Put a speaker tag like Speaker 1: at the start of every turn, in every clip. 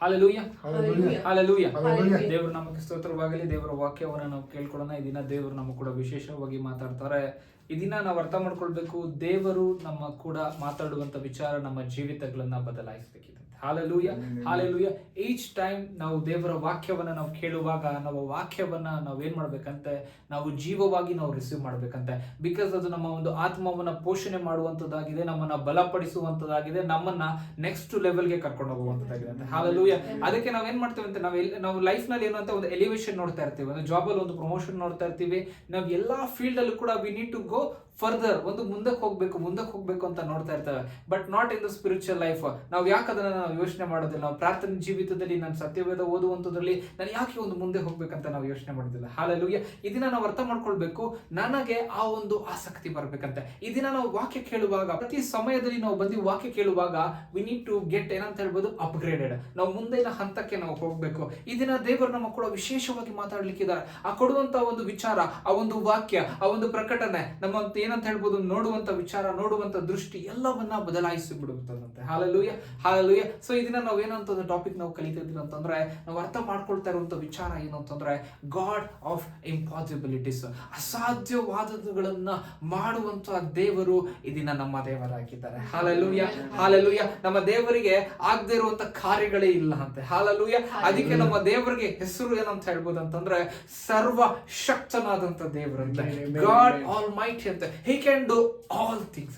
Speaker 1: Hallelujah,
Speaker 2: Hallelujah.
Speaker 1: Hallelujah.
Speaker 2: Hallelujah.
Speaker 1: ದೇವರು ನಮಗೆ ಸ್ತೋತ್ರವಾಗಲಿ. ದೇವರ ವಾಕ್ಯವನ್ನು ನಾವು ಕೇಳ್ಕೊಳ್ಳೋಣ. ಈ ದಿನ ದೇವರು ನಮ್ಮ ಕೂಡ ವಿಶೇಷವಾಗಿ ಮಾತಾಡ್ತಾರೆ. ಈ ದಿನ ನಾವು ಅರ್ಥ ಮಾಡ್ಕೊಳ್ಬೇಕು, ದೇವರು ನಮ್ಮ ಕೂಡ ಮಾತಾಡುವಂತ ವಿಚಾರ ನಮ್ಮ ಜೀವಿತಗಳನ್ನ ಬದಲಾಯಿಸಬೇಕಿದೆ. Hallelujah, hallelujah. ಈಚ್ ಟೈಮ್ ನಾವು ದೇವರ ವಾಕ್ಯವನ್ನ ನಾವು ಕೇಳುವಾಗ ನಾವು ವಾಕ್ಯವನ್ನ ನಾವು ಏನ್ ಮಾಡ್ಬೇಕಂತೆ, ನಾವು ಜೀವವಾಗಿ ನಾವು ರಿಸೀವ್ ಮಾಡ್ಬೇಕಂತೆ. ಬಿಕಾಸ್ ಅದು ನಮ್ಮ ಒಂದು ಆತ್ಮವನ್ನ ಪೋಷಣೆ ಮಾಡುವಂತದ್ದಾಗಿದೆ, ನಮ್ಮನ್ನ ಬಲಪಡಿಸುವಂತದ್ದಾಗಿದೆ, ನಮ್ಮನ್ನ ನೆಕ್ಸ್ಟ್ ಲೆವೆಲ್ಗೆ ಕರ್ಕೊಂಡು ಹೋಗುವಂತದ್ದಾಗಿದೆ ಅಂತ. ಹಾಲೆಲೂಯ. ಅದಕ್ಕೆ ನಾವ್ ಏನ್ ಮಾಡ್ತೇವೆ ಅಂತ, ನಾವು ಲೈಫ್ ನಲ್ಲಿ ಏನು ಅಂತ ಒಂದು ಎಲಿವೇಶನ್ ನೋಡ್ತಾ ಇರ್ತೀವಿ, ಒಂದು ಜಾಬ್ ಅಲ್ಲಿ ಒಂದು ಪ್ರಮೋಷನ್ ನೋಡ್ತಾ ಇರ್ತೀವಿ. ನಾವು ಎಲ್ಲಾ ಫೀಲ್ಡ್ ಅಲ್ಲೂ ಕೂಡ we need to go further, ಒಂದು ಮುಂದಕ್ಕೆ ಹೋಗ್ಬೇಕು ಅಂತ ನೋಡ್ತಾ ಇರ್ತೇವೆ. But not in the spiritual life. ನಾವು ಯಾಕೆ ಅದನ್ನ ನಾವು ಯೋಚನೆ ಮಾಡೋದಿಲ್ಲ? ನಾವು ಪ್ರಾರ್ಥನೆ ಜೀವಿತದಲ್ಲಿ, ನಾನು ಸತ್ಯವೇದ ಓದುವಂಥದ್ರಲ್ಲಿ ನಾನು ಯಾಕೆ ಒಂದು ಮುಂದೆ ಹೋಗ್ಬೇಕಂತ ನಾವು ಯೋಚನೆ ಮಾಡೋದಿಲ್ಲ. ಹಾಲೆಲೂಯ. ಈ ದಿನ ನಾವು ಅರ್ಥ ಮಾಡ್ಕೊಳ್ಬೇಕು, ನನಗೆ ಆ ಒಂದು ಆಸಕ್ತಿ ಬರ್ಬೇಕಂತೆ. ಈ ದಿನ ನಾವು ವಾಕ್ಯ ಕೇಳುವಾಗ, ಪ್ರತಿ ಸಮಯದಲ್ಲಿ ನಾವು ಬಂದು ವಾಕ್ಯ ಕೇಳುವಾಗ ವಿ ನೀಡ್ ಟು ಗೆಟ್ ಏನಂತ ಹೇಳ್ಬೋದು, ಅಪ್ಗ್ರೇಡೆಡ್. ನಾವು ಮುಂದಿನ ಹಂತಕ್ಕೆ ನಾವು ಹೋಗ್ಬೇಕು. ಈ ದಿನ ದೇವರು ನಮ್ಮ ಕೂಡ ವಿಶೇಷವಾಗಿ ಮಾತಾಡ್ಲಿಕ್ಕಿದ್ದಾರೆ. ಆ ಕೊಡುವಂತ ಒಂದು ವಿಚಾರ, ಆ ಒಂದು ವಾಕ್ಯ, ಆ ಒಂದು ಪ್ರಕಟಣೆ ನಮ್ಮ ಏನಂತ ಹೇಳ್ಬೋದು, ನೋಡುವಂತ ವಿಚಾರ, ನೋಡುವಂತ ದೃಷ್ಟಿ ಎಲ್ಲವನ್ನ ಬದಲಾಯಿಸಿ ಬಿಡುತ್ತದಂತೆ. Hallelujah, hallelujah. ಸೊ ಈ ದಿನ ನಾವು ಏನಂತ ಒಂದು ಟಾಪಿಕ್ ನಾವು ಕಲಿತಿದ್ದೀವಿ ಅಂತಂದ್ರೆ, ನಾವು ಅರ್ಥ ಮಾಡ್ಕೊಳ್ತಾ ಇರುವಂತ ವಿಚಾರ ಏನು ಅಂತಂದ್ರೆ, ಗಾಡ್ ಆಫ್ ಇಂಪಾಸಿಬಿಲಿಟೀಸ್. ಅಸಾಧ್ಯವಾದಗಳನ್ನ ಮಾಡುವಂತ ದೇವರು ಈ ದಿನ ನಮ್ಮ ದೇವರಾಗಿದ್ದಾರೆ. Hallelujah, hallelujah. ನಮ್ಮ ದೇವರಿಗೆ ಆಗದೆ ಇರುವಂತ ಕಾರ್ಯಗಳೇ ಇಲ್ಲ ಅಂತೆ. ಹಾಲೆಲೂಯ. ಅದಕ್ಕೆ ನಮ್ಮ ದೇವರಿಗೆ ಹೆಸರು ಏನಂತ ಹೇಳ್ಬೋದು ಅಂತಂದ್ರೆ, ಸರ್ವ ಶಕ್ತನಾದಂತ ದೇವರಂತೆ. ಗಾಡ್ ಆಲ್ ಮೈಟಿ ಅಂತ. He can do all things.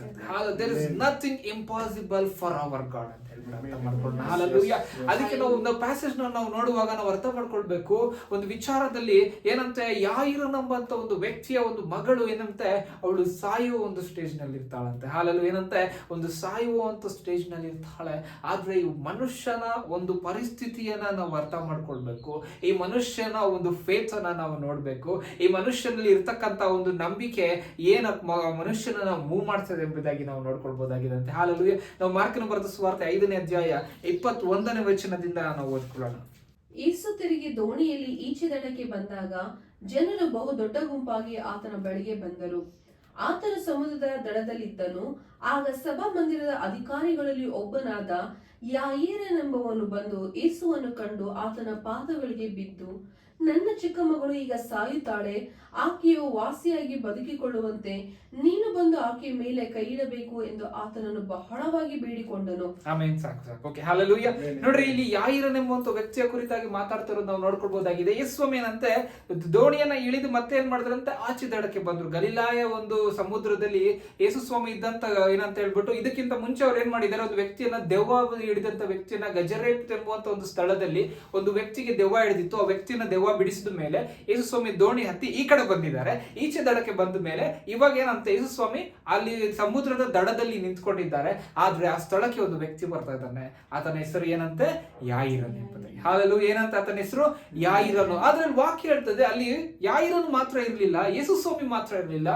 Speaker 1: There is nothing impossible for our God ಅಂತ ಹೇಳ್ಬಿಟ್ಟು ಹಾಲೆಲೂಯ. ಅದಕ್ಕೆ ನಾವು ಪ್ಯಾಸೇಜ್ ನಾವು ನೋಡುವಾಗ ನಾವು ಅರ್ಥ ಮಾಡ್ಕೊಳ್ಬೇಕು, ಒಂದು ವಿಚಾರದಲ್ಲಿ ಏನಂತೆ, ಯಾಯಿರ ನಂಬಂತ ಒಂದು ವ್ಯಕ್ತಿಯ ಒಂದು ಮಗಳು ಏನಂತೆ, ಅವಳು ಸಾಯುವ ಒಂದು ಸ್ಟೇಜ್ ನಲ್ಲಿ ಇರ್ತಾಳಂತೆ. ಹಾಲೆಲೂಯ. ಏನಂತೆ, ಒಂದು ಸಾಯುವಂತ ಸ್ಟೇಜ್ ನಲ್ಲಿ ಇರ್ತಾಳೆ. ಆದ್ರೆ ಈ ಮನುಷ್ಯನ ಒಂದು ಪರಿಸ್ಥಿತಿಯನ್ನ ನಾವು ಅರ್ಥ ಮಾಡ್ಕೊಳ್ಬೇಕು. ಈ ಮನುಷ್ಯನ ಒಂದು ಫೇತ್ ಅನ್ನ ನಾವು ನೋಡ್ಬೇಕು. ಈ ಮನುಷ್ಯನಲ್ಲಿ ಇರ್ತಕ್ಕಂತ ಒಂದು ನಂಬಿಕೆ ಏನ ಮನುಷ್ಯನ ಮೂವ್ ಮಾಡ್ತದೆ ಎಂಬುದಾಗಿ ನಾವು ನೋಡ್ಕೊಳ್ಬಹುದಾಗಿದೆ ಅಂತ. ಹಾಲೆಲೂಯ. ನಾವು ಮಾರ್ಕನ ಬರೆದ ಸುವಾರ್ತೆ 5ನೇ ಅಧ್ಯಾಯ 21ನೇ ವಚನದಿಂದ ನಾವು ಓದ್ಕೊಳ್ಳೋಣ.
Speaker 2: ಯೇಸು ತಿರುಗಿ ದೋಣಿಯಲ್ಲಿ ಈಚೆ ದಡಕ್ಕೆ ಬಂದಾಗ ಜನರು ಬಹು ದೊಡ್ಡ ಗುಂಪಾಗಿ ಆತನ ಬಳಿಗೆ ಬಂದರು. ಆತನ ಸಮುದ್ರದ ದಡದಲ್ಲಿದ್ದನು. ಆಗ ಸಭಾ ಮಂದಿರದ ಅಧಿಕಾರಿಗಳಲ್ಲಿ ಒಬ್ಬನಾದ ಯಾಯೀರನೆಂಬವನು ಬಂದು ಯೇಸುವನ್ನು ಕಂಡು ಆತನ ಪಾದಗಳಿಗೆ ಬಿದ್ದು, ನನ್ನ ಚಿಕ್ಕ ಮಗಳು ಈಗ ಸಾಯುತ್ತಾಳೆ, ಆಕೆಯು ವಾಸಿಯಾಗಿ ಬದುಕಿಕೊಳ್ಳುವಂತೆ ನೀನು ಬಂದು ಆಕೆಯ ಮೇಲೆ ಕೈ ಇಡಬೇಕು ಎಂದು ಆತನನ್ನು ಬಹಳವಾಗಿ ಬೇಡಿಕೊಂಡನು.
Speaker 1: ಆಮೇನ್. ಸಾಕು. Okay, hallelujah. ನೋಡ್ರಿ, ಇಲ್ಲಿ ಯಾಯಿರನೆಂಬುವಂತ ವ್ಯಕ್ತಿಯ ಕುರಿತಾಗಿ ಮಾತಾಡ್ತಿರೋದು ನಾವು ನೋಡ್ಕೊಳ್ಬಹುದಾಗಿದೆ. ಯೇಸುಸ್ವಾಮಿ ಏನಂತೆ, ದೋಣಿಯನ್ನ ಇಳಿದು ಮತ್ತೆ ಏನ್ ಮಾಡಿದ್ರಂತೆ, ಆಚೆ ದಡಕ್ಕೆ ಬಂದ್ರು. ಗಲಿಲಾಯ ಒಂದು ಸಮುದ್ರದಲ್ಲಿ ಯೇಸುಸ್ವಾಮಿ ಇದ್ದಂತ ಏನಂತ ಹೇಳ್ಬಿಟ್ಟು, ಇದಕ್ಕಿಂತ ಮುಂಚೆ ಅವ್ರು ಏನ್ ಮಾಡಿದ್ದಾರೆ, ಒಂದು ವ್ಯಕ್ತಿಯನ್ನ ದೆವ್ವ ಹಿಡಿದಂತ ವ್ಯಕ್ತಿಯನ್ನ ಗಜರೇಪ್ ಎಂಬುವಂತ ಒಂದು ಸ್ಥಳದಲ್ಲಿ ಒಂದು ವ್ಯಕ್ತಿಗೆ ದೆವ್ವ ಹಿಡಿದಿತ್ತು. ಆ ವ್ಯಕ್ತಿಯನ್ನ ದೆವ್ವ ಬಿಡಿಸಿದ ಮೇಲೆ ಯೇಸುಸ್ವಾಮಿ ದೋಣಿ ಹತ್ತಿ ಈ ಕಡೆ ಬಂದಿದ್ದಾರೆ. ಈಚೆ ದಡಕ್ಕೆ ಬಂದ ಮೇಲೆ ಇವಾಗ ಏನಂತ, ಯೇಸುಸ್ವಾಮಿ ಅಲ್ಲಿ ಸಮುದ್ರದ ದಡದಲ್ಲಿ ನಿಂತ್ಕೊಂಡಿದ್ದಾರೆ. ಆದ್ರೆ ಆ ಸ್ಥಳಕ್ಕೆ ಒಂದು ವ್ಯಕ್ತಿ ಬರ್ತಾ ಇದ್ದಾನೆ. ಆತನ ಹೆಸರು ಏನಂತೆ, ಯಾಯಿರನು ಎಂಬುದಾಗಿ. ಹಾಲೆಲೂಯ. ಏನಂತ ಆತನ ಹೆಸರು, ಯಾಯಿರನು. ಆದ್ರೆ ವಾಕ್ಯ ಹೇಳ್ತದೆ, ಅಲ್ಲಿ ಯಾಯಿರನು ಮಾತ್ರ ಇರ್ಲಿಲ್ಲ, ಯೇಸುಸ್ವಾಮಿ ಮಾತ್ರ ಇರ್ಲಿಲ್ಲ,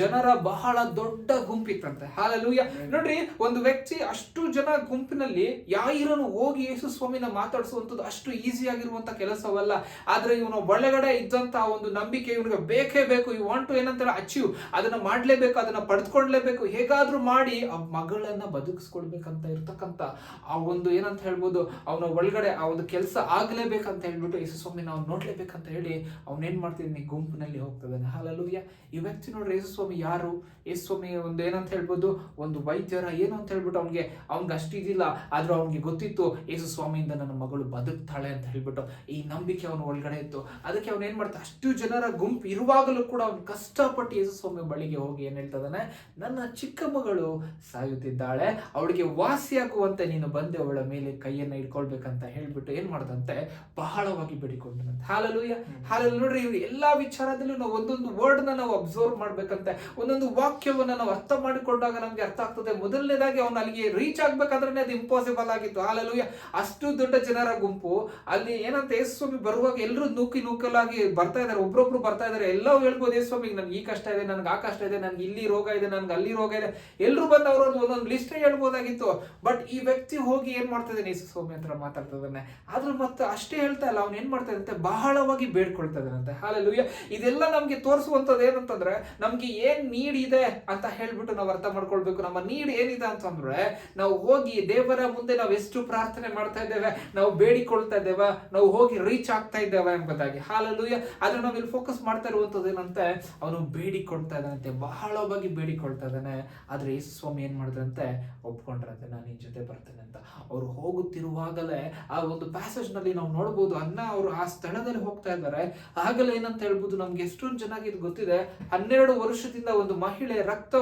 Speaker 1: ಜನರ ಬಹಳ ದೊಡ್ಡ ಗುಂಪಿತ್ತಂತೆ. ಹಾಲೆಲೂಯ. ನೋಡ್ರಿ, ಒಂದು ವ್ಯಕ್ತಿ ಅಷ್ಟು ಜನ ಗುಂಪಿನಲ್ಲಿ ಯಾಯಿರನು ಹೋಗಿ ಯೇಸುಸ್ವಾಮಿನ ಮಾತಾಡಿಸುವಂಥದ್ದು ಅಷ್ಟು ಈಸಿ ಆಗಿರುವಂತ ಕೆಲಸವಲ್ಲ. ಆದ್ರೆ ಇವನು ಒಳಗಡೆ ಇದ್ದಂತ ಒಂದು ನಂಬಿಕೆ ಇವನಿಗೆ ಬೇಕೇ ಬೇಕು. ಯು ವಾಂಟ್ ಟು ಏನಂತ ಅಚೀವ್, ಅದನ್ನ ಮಾಡ್ಲೇಬೇಕು, ಅದನ್ನ ಪಡೆದುಕೊಳ್ಳಲೇಬೇಕು, ಹೇಗಾದ್ರೂ ಮಾಡಿ ಆ ಮಗಳನ್ನ ಬದುಕಿಸ್ಕೊಳ್ಬೇಕಂತ ಇರ್ತಕ್ಕಂತ ಆ ಒಂದು ಏನಂತ ಹೇಳ್ಬೋದು, ಅವನ ಒಳಗಡೆ ಆ ಒಂದು ಕೆಲಸ ಆಗ್ಲೇಬೇಕಂತ ಹೇಳ್ಬಿಟ್ಟು ಯೇಸುಸ್ವಾಮಿ ನಾವು ನೋಡ್ಲೇಬೇಕಂತ ಹೇಳಿ ಅವನೇನ್ ಮಾಡ್ತಿದ್ದಾನೆ, ಗುಂಪಿನಲ್ಲಿ ಹೋಗ್ತದಾನೆ. ಹಾಲೆಲೂಯ. ಈ ವ್ಯಕ್ತಿ ನೋಡ್ರಿ, ಯೇಸುಸ್ವಾಮಿ ಯಾರು? ಯೇಸುಸ್ವಾಮಿ ಒಂದು ಏನಂತ ಹೇಳ್ಬೋದು, ಒಂದು ವೈದ್ಯರ ಏನು ಅಂತ ಹೇಳ್ಬಿಟ್ಟು ಅವ್ನಿಗೆ ಅಷ್ಟು ಇದಿಲ್ಲ. ಆದ್ರೂ ಅವ್ನಿಗೆ ಗೊತ್ತಿತ್ತು, ಯೇಸುಸ್ವಾಮಿಯಿಂದ ನನ್ನ ಮಗಳು ಬದುಕ್ತಾಳೆ ಅಂತ ಹೇಳ್ಬಿಟ್ಟು ಈ ನಂಬಿಕೆ ಅವನ ಒಳಗಡೆ ಇತ್ತು. ಅದಕ್ಕೆ ಅವನು ಏನ್ ಮಾಡ್ತಾನೆ, ಅಷ್ಟು ಜನರ ಗುಂಪು ಇರುವಾಗಲೂ ಕೂಡ ಅವ್ನು ಕಷ್ಟಪಟ್ಟು ಯೇಸುಸ್ವಾಮಿ ಬಳಿಗೆ ಹೋಗಿ ಏನ್ ಹೇಳ್ತದಾನೆ, ನನ್ನ ಚಿಕ್ಕ ಮಗಳು ಸಾಯುತ್ತಿದ್ದಾಳೆ, ಅವಳಿಗೆ ವಾಸಿಯಾಗುವಂತೆ ನೀನು ಬಂದೆ ಅವಳ ಮೇಲೆ ಕೈಯನ್ನ ಇಟ್ಕೊಳ್ಬೇಕಂತ ಹೇಳ್ಬಿಟ್ಟು ಏನ್ ಮಾಡ್ದಂತೆ, ಬಹಳವಾಗಿ ಬೇಡಿಕೊಂಡಂತೆ. Hallelujah, hallelujah. ನೋಡ್ರಿ, ಇವ್ರು ಎಲ್ಲಾ ವಿಚಾರದಲ್ಲೂ ನಾವು ಒಂದೊಂದು ವರ್ಡ್ ನಾವು ಅಬ್ಸರ್ವ್ ಮಾಡ್ಬೇಕಂತೆ, ಒಂದೊಂದು ವಾಕ್ಯವನ್ನ ನಾವು ಅರ್ಥ ಮಾಡಿಕೊಂಡಾಗ ನಮ್ಗೆ ಅರ್ಥ ಆಗ್ತದೆ. ಮೊದಲನೇದಾಗಿ ಅವನು ಅಲ್ಲಿಗೆ ರೀಚ್ ಆಗ್ಬೇಕಾದ್ರೆ ಅದು ಇಂಪಾಸಿಬಲ್ ಆಗಿತ್ತು. ಹಾಲೆಲೂಯ. ಅಷ್ಟು ದೊಡ್ಡ ಜನರ ಗುಂಪು ಅಲ್ಲಿ ಏನಂತ, ಯೇಸುಸ್ವಾಮಿ ಬರುವಾಗ ಎಲ್ಲರೂ ನೂಕಲಾಗಿ ಬರ್ತಾ ಇದಾರೆ, ಒಬ್ರೊಬ್ರು ಬರ್ತಾ ಇದಾರೆ. ಎಲ್ಲವೂ ಹೇಳ್ಬೋದು, ಯೇಸುಸ್ವಾಮಿಗೆ ನನ್ಗೆ ಈ ಕಷ್ಟ ಇದೆ, ನನ್ಗೆ ಆ ಕಷ್ಟ ಇದೆ, ನನ್ಗೆ ಇಲ್ಲಿ ರೋಗ ಇದೆ, ನನ್ಗೆ ಅಲ್ಲಿ ರೋಗ ಇದೆ, ಎಲ್ಲರೂ ಬಂದು ಅವ್ರದ್ದು ಒಂದೊಂದು ಲಿಸ್ಟ್ ಹೇಳ್ಬೋದಾಗಿತ್ತು. ಬಟ್ ಈ ವ್ಯಕ್ತಿ ಹೋಗಿ ಏನ್ ಮಾಡ್ತಾ ಇದ್ದಾನೆ, ಯೇಸುಸ್ವಾಮಿ ಹತ್ರ ಮಾತಾಡ್ತಾ ಇದ್ದಾನೆ. ಆದ್ರೂ ಮತ್ತೆ ಅಷ್ಟೇ ಹೇಳ್ತಾ ಇಲ್ಲ, ಅವ್ನು ಏನ್ ಮಾಡ್ತಾ ಇದಂತೆ, ಬಹಳವಾಗಿ ಬೇಡ್ಕೊಳ್ತಾ ಇದ್ದಾನಂತೆ. ಹಾಲೆಲೂಯ. ಇದೆಲ್ಲ ನಮ್ಗೆ ತೋರಿಸುವಂತದ್ದು ಏನಂತಂದ್ರೆ, ನಮ್ಗೆ ಏನ್ ನೀಡ್ ಇದೆ ಅಂತ ಹೇಳ್ಬಿಟ್ಟು ನಾವು ಅರ್ಥ ಮಾಡ್ಕೊಳ್ಬೇಕು. ಮಾಡ್ಕೊಳ್ಬೇಕು. ನಮ್ಮ ನೀಡ್ ಏನಿದೆ ಅಂತಂದ್ರೆ, ನಾವು ಹೋಗಿ ದೇವರ ಮುಂದೆ ನಾವು ಎಷ್ಟು ಪ್ರಾರ್ಥನೆ ಮಾಡ್ತಾ ಇದ್ದೇವೆ, ನಾವು ಬೇಡಿಕೊಳ್ತಾ ಇದ್ದೇವೆ, ನಾವು ಹೋಗಿ ರೀಚ್ ಆಗ್ತಾ ಇದ್ದೇವೆ ಎಂಬುದಾಗಿ. ಹಾಲೆಲೂಯಾ. ಆದ್ರೆ ನಾವು ಇಲ್ಲಿ ಫೋಕಸ್ ಮಾಡ್ತಾ ಇರುವಂತದ್ದು ಏನಂತೆ, ಅವನು ಬೇಡಿಕೊಳ್ತಾ ಇದ್ದಾನಂತೆ, ಬಹಳವಾಗಿ ಬೇಡಿಕೊಳ್ತಾ ಇದ್ದಾನೆ. ಆದ್ರೆ ಯೇಸು ಸ್ವಾಮಿ ಏನ್ ಮಾಡಿದ್ರಂತೆ, ಒಪ್ಕೊಂಡ್ರಂತೆ, ನಾನು ನಿನ್ ಜೊತೆ ಬರ್ತೇನೆ ಅಂತ. ಅವ್ರು ಹೋಗುತ್ತಿರುವಾಗಲೇ ಆ ಒಂದು ಪ್ಯಾಸೇಜ್ ನಲ್ಲಿ ನಾವು ನೋಡ್ಬೋದು, ಅವರು ಆ ಸ್ಥಳದಲ್ಲಿ ಹೋಗ್ತಾ ಇದ್ದಾರೆ. ಆಗಲೇ ಏನಂತ ಹೇಳ್ಬೋದು, ನಮ್ಗೆ ಎಷ್ಟೊಂದು ಚೆನ್ನಾಗಿ ಇದು ಗೊತ್ತಿದೆ. 12 ವರ್ಷದಿಂದ ಒಂದು ಮಹಿಳೆ ರಕ್ತ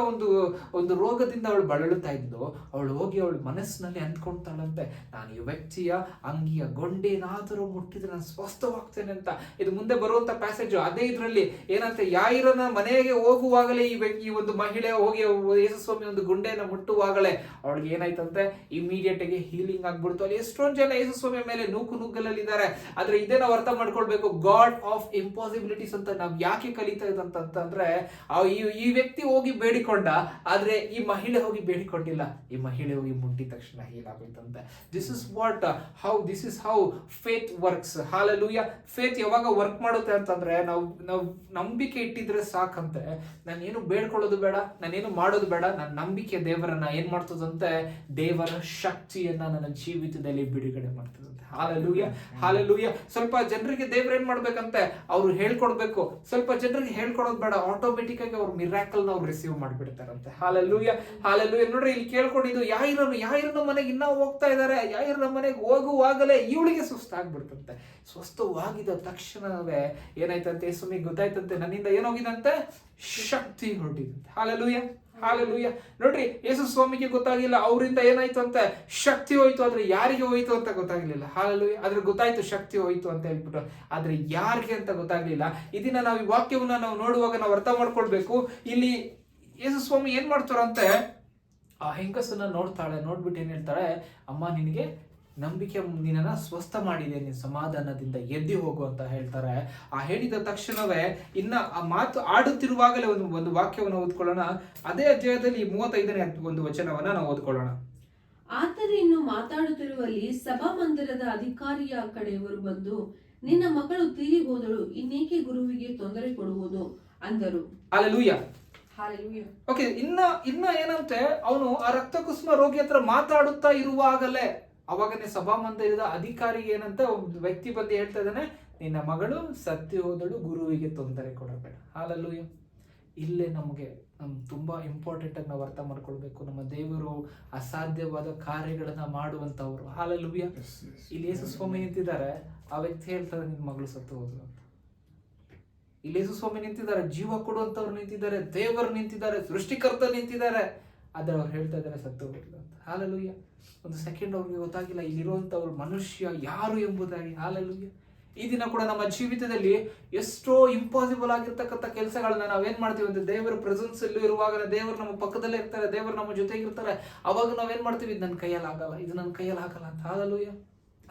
Speaker 1: ಒಂದು ರೋಗದಿಂದ ಅವಳು ಬಳಲುತ್ತಾ ಇದ್ಲು. ಅವಳು ಹೋಗಿ ಅವಳ ಮನಸ್ಸಿನಲ್ಲಿ ಅಂದ್ಕೊಂತಾಳಂತೆ, ನಾನು ಈ ವ್ಯಕ್ತಿಯ ಅಂಗಿಯ ಗೊಂಡೇನಾದರೂ ಮುಟ್ಟಿದ್ರೆ ನಾನು ಸ್ವಸ್ಥವಾಗ್ತೇನೆ ಅಂತ. ಇದು ಮುಂದೆ ಬರುವಂತ ಪ್ಯಾಸೇಜ್. ಅದೇ ಇದ್ರಲ್ಲಿ ಏನಂತೆ, ಯಾಯಿರನ ಮನೆಗೆ ಹೋಗುವಾಗಲೇ ಈ ಒಂದು ಮಹಿಳೆ ಹೋಗಿ ಯೇಸು ಸ್ವಾಮಿ ಒಂದು ಗುಂಡೆಯನ್ನು ಮುಟ್ಟುವಾಗಲೇ ಅವಳಿಗೆ ಏನಾಯ್ತಂತೆ, ಇಮಿಡಿಯೇಟ್ ಆಗಿ ಹೀಲಿಂಗ್ ಆಗ್ಬಿಡ್ತು. ಅಲ್ಲಿ ಎಷ್ಟೊಂದು ಜನ ಯೇಸು ಸ್ವಾಮಿ ಮೇಲೆ ನುಗ್ಗಲಲ್ಲಿದ್ದಾರೆ. ಆದ್ರೆ ಇದೇ ನಾವು ಅರ್ಥ ಮಾಡ್ಕೊಳ್ಬೇಕು, ಗಾಡ್ ಆಫ್ ಇಂಪಾಸಿಬಿಲಿಟೀಸ್ ಅಂತ ನಾವು ಯಾಕೆ ಕಲಿತಾ ಇದಂತಂದ್ರೆ, ಈ ವ್ಯಕ್ತಿ ಹೋಗಿ ಬೇಡಿಕೊಂಡ, ಆದ್ರೆ ಈ ಮಹಿಳೆ ಹೋಗಿ ಬೇಡಿಕೊಂಡಿಲ್ಲ. ಈ ಮಹಿಳೆ ಹೋಗಿ ಮುಟ್ಟಿದ ತಕ್ಷಣ ಹೀಲ್ ಆಗೋಯ್ತಂತೆ. This is how faith works. Hallelujah. Faith ಯಾವಾಗ ವರ್ಕ್ ಮಾಡುತ್ತೆ ಅಂತಂದ್ರೆ, ನಾವು ನಂಬಿಕೆ ಇಟ್ಟಿದ್ರೆ ಸಾಕಂತೆ. ನಾನೇನು ಬೇಡ್ಕೊಳ್ಳೋದು ಬೇಡ, ನಾನೇನು ಮಾಡೋದು ಬೇಡ, ನನ್ನ ನಂಬಿಕೆ ದೇವರನ್ನ ಏನ್ ಮಾಡ್ತದಂತೆ, ದೇವರ ಶಕ್ತಿಯನ್ನ ನನ್ನ ಜೀವಿತದಲ್ಲಿ ಬಿಡುಗಡೆ ಮಾಡ್ತದಂತೆ. Hallelujah, hallelujah. ಸ್ವಲ್ಪ ಜನರಿಗೆ ದೇವ್ರ ಏನ್ ಮಾಡ್ಬೇಕಂತೆ, ಅವ್ರು ಹೇಳ್ಕೊಡ್ಬೇಕು. ಸ್ವಲ್ಪ ಜನರಿಗೆ ಹೇಳ್ಕೊಡೋದು ಬೇಡ, ಆಟೋಮೆಟಿಕ್ ಆಗಿ ಅವ್ರು ಮಿರಾಕಲ್ ನ ರಿಸೀವ್ ಮಾಡ್ಬಿಡ್ತಾರಂತೆ. Hallelujah, hallelujah. ನೋಡ್ರಿ, ಇಲ್ಲಿ ಕೇಳ್ಕೊಂಡಿದ್ದು ಯಾಯಿರನ ಮನೆಗೆ ಇನ್ನ ಹೋಗ್ತಾ ಇದಾರೆ. ಯಾಯಿರನ ಮನೆಗೆ ಹೋಗುವಾಗಲೇ ಇವಳಿಗೆ ಸುಸ್ತಾಗ್ಬಿಡ್ತಂತೆ. ಸ್ವಸ್ಥವಾಗಿದ ತಕ್ಷಣವೇ ಏನಾಯ್ತಂತೆ, ಯೇಸುವಿಗೆ ಗೊತ್ತಾಯ್ತಂತೆ, ನನ್ನಿಂದ ಏನೋಗಿದಂತೆ, ಶಕ್ತಿ ಹೊರಟಿದಂತೆ. Hallelujah, hallelujah. ನೋಡ್ರಿ, ಯೇಸು ಸ್ವಾಮಿಗೆ ಗೊತ್ತಾಗಿಲ್ಲ ಅವರಿಂದ ಏನಾಯ್ತು ಅಂತ, ಶಕ್ತಿ ಹೋಯ್ತು. ಆದ್ರೆ ಯಾರಿಗೆ ಹೋಯ್ತು ಅಂತ ಗೊತ್ತಾಗ್ಲಿಲ್ಲ. ಹಾಲೆಲೂಯಾ. ಆದ್ರೆ ಗೊತ್ತಾಯ್ತು ಶಕ್ತಿ ಹೋಯ್ತು ಅಂತ ಹೇಳ್ಬಿಟ್ಟು, ಆದ್ರೆ ಯಾರಿಗೆ ಅಂತ ಗೊತ್ತಾಗ್ಲಿಲ್ಲ. ಇದನ್ನ ನಾವು ಈ ವಾಕ್ಯವನ್ನ ನಾವು ನೋಡುವಾಗ ನಾವು ಅರ್ಥ ಮಾಡ್ಕೊಳ್ಬೇಕು. ಇಲ್ಲಿ ಯೇಸು ಸ್ವಾಮಿ ಏನ್ ಮಾಡ್ತಾರಂತೆ, ಆ ಹೆಂಗಸನ್ನ ನೋಡ್ತಾಳೆ. ನೋಡ್ಬಿಟ್ಟು ಏನ್ ಹೇಳ್ತಾಳೆ, ಅಮ್ಮ ನಿನಗೆ ನಂಬಿಕೆ ನಿನ್ನನ್ನ ಸ್ವಸ್ಥ ಮಾಡಿದೆ, ನೀನು ಸಮಾಧಾನದಿಂದ ಎದ್ದು ಹೋಗು ಅಂತ ಹೇಳ್ತಾರೆ. ಆ ಹೇಳಿದ ತಕ್ಷಣವೇ ಇನ್ನ ಆ ಮಾತು ಆಡುತ್ತಿರುವಾಗಲೇ ಒಂದು ವಾಕ್ಯವನ್ನು ಓದ್ಕೊಳ್ಳೋಣ. ಅದೇ ಅಧ್ಯಾಯದಲ್ಲಿ 35ನೇ ಒಂದು ವಚನವನ್ನ ನಾವು ಓದ್ಕೊಳ್ಳೋಣ.
Speaker 2: ಆತನು ಇನ್ನು ಮಾತಾಡುತ್ತಿರುವಲ್ಲಿ ಸಭಾಮಂದಿರದ ಅಧಿಕಾರಿಯ ಕಡೆಯವರು ಬಂದು, ನಿನ್ನ ಮಗಳು ತೀರಿ ಹೋದಳು, ಇನ್ನೇಕೆ ಗುರುವಿಗೆ ತೊಂದರೆ ಕೊಡುವುದು ಅಂದರು.
Speaker 1: ಹಲ್ಲೆಲೂಯಾ.
Speaker 2: ಓಕೆ,
Speaker 1: ಇನ್ನ ಏನಂತೆ, ಅವನು ಆ ರಕ್ತಕುಸುಮ ರೋಗಿ ಹತ್ರ ಮಾತಾಡುತ್ತಾ ಇರುವಾಗಲೇ ಅವಾಗನೇ ಸಭಾಮಂದಿರದ ಅಧಿಕಾರಿಗೆ ಏನಂತ ಒಂದು ವ್ಯಕ್ತಿ ಬಂದು ಹೇಳ್ತಾ ಇದ್ದಾನೆ, ನಿನ್ನ ಮಗಳು ಸತ್ಯ ಹೋದಳು, ಗುರುವಿಗೆ ತೊಂದರೆ ಕೊಡಬೇಡ. ಹಾಲೆಲೂಯಾ. ಇಲ್ಲೇ ನಮ್ಗೆ ತುಂಬಾ ಇಂಪಾರ್ಟೆಂಟ್ ಆಗಿ ನಾವು ಅರ್ಥ ಮಾಡ್ಕೊಳ್ಬೇಕು, ನಮ್ಮ ದೇವರು ಅಸಾಧ್ಯವಾದ ಕಾರ್ಯಗಳನ್ನ ಮಾಡುವಂತವ್ರು. ಹಾಲೆಲೂಯಾ. ಇಲ್ಲಿ ಯೇಸು ಸ್ವಾಮಿ ನಿಂತಿದ್ದಾರೆ, ಆ ವ್ಯಕ್ತಿ ಹೇಳ್ತಾರೆ, ನಿನ್ನ ಮಗಳು ಸತ್ತು ಹೋದ್ರು ಅಂತ. ಇಲ್ಲಿ ಯೇಸು ಸ್ವಾಮಿ ನಿಂತಿದ್ದಾರೆ, ಜೀವ ಕೊಡುವಂತವ್ರು ನಿಂತಿದ್ದಾರೆ, ದೇವರು ನಿಂತಿದ್ದಾರೆ, ಸೃಷ್ಟಿಕರ್ತ ನಿಂತಿದ್ದಾರೆ. ಆದ್ರೆ ಅವ್ರು ಹೇಳ್ತಾ ಇದ್ದಾರೆ ಸತ್ತು ಹೋಗ್ಲಿ ಅಂತ. ಹಾಲೆಲೂಯಾ. ಒಂದು ಸೆಕೆಂಡ್ ಅವ್ರಿಗೆ ಗೊತ್ತಾಗಿಲ್ಲ ಇಲ್ಲಿರುವಂತವ್ರು ಮನುಷ್ಯ ಯಾರು ಎಂಬುದಾಗಿ. ಹಾಲೆಲೂಯಾ. ಈ ದಿನ ಕೂಡ ನಮ್ಮ ಜೀವಿತದಲ್ಲಿ ಎಷ್ಟೋ ಇಂಪಾಸಿಬಲ್ ಆಗಿರ್ತಕ್ಕಂಥ ಕೆಲಸಗಳನ್ನ ನಾವೇನ್ ಮಾಡ್ತೀವಿ ಅಂತ, ದೇವರ ಪ್ರೆಸೆನ್ಸ್ ಅಲ್ಲಿ ಇರುವಾಗ ದೇವರು ನಮ್ಮ ಪಕ್ಕದಲ್ಲೇ ಇರ್ತಾರೆ, ದೇವರು ನಮ್ಮ ಜೊತೆಗೆ ಇರ್ತಾರೆ. ಅವಾಗ ನಾವೇನ್ ಮಾಡ್ತೀವಿ, ಇದು ನನ್ನ ಕೈಯಲ್ಲಿ ಆಗಲ್ಲ, ಇದು ನನ್ನ ಕೈಯಲ್ಲಿ ಆಗಲ್ಲ ಅಂತ. ಹಾಲೆಲೂಯಾ.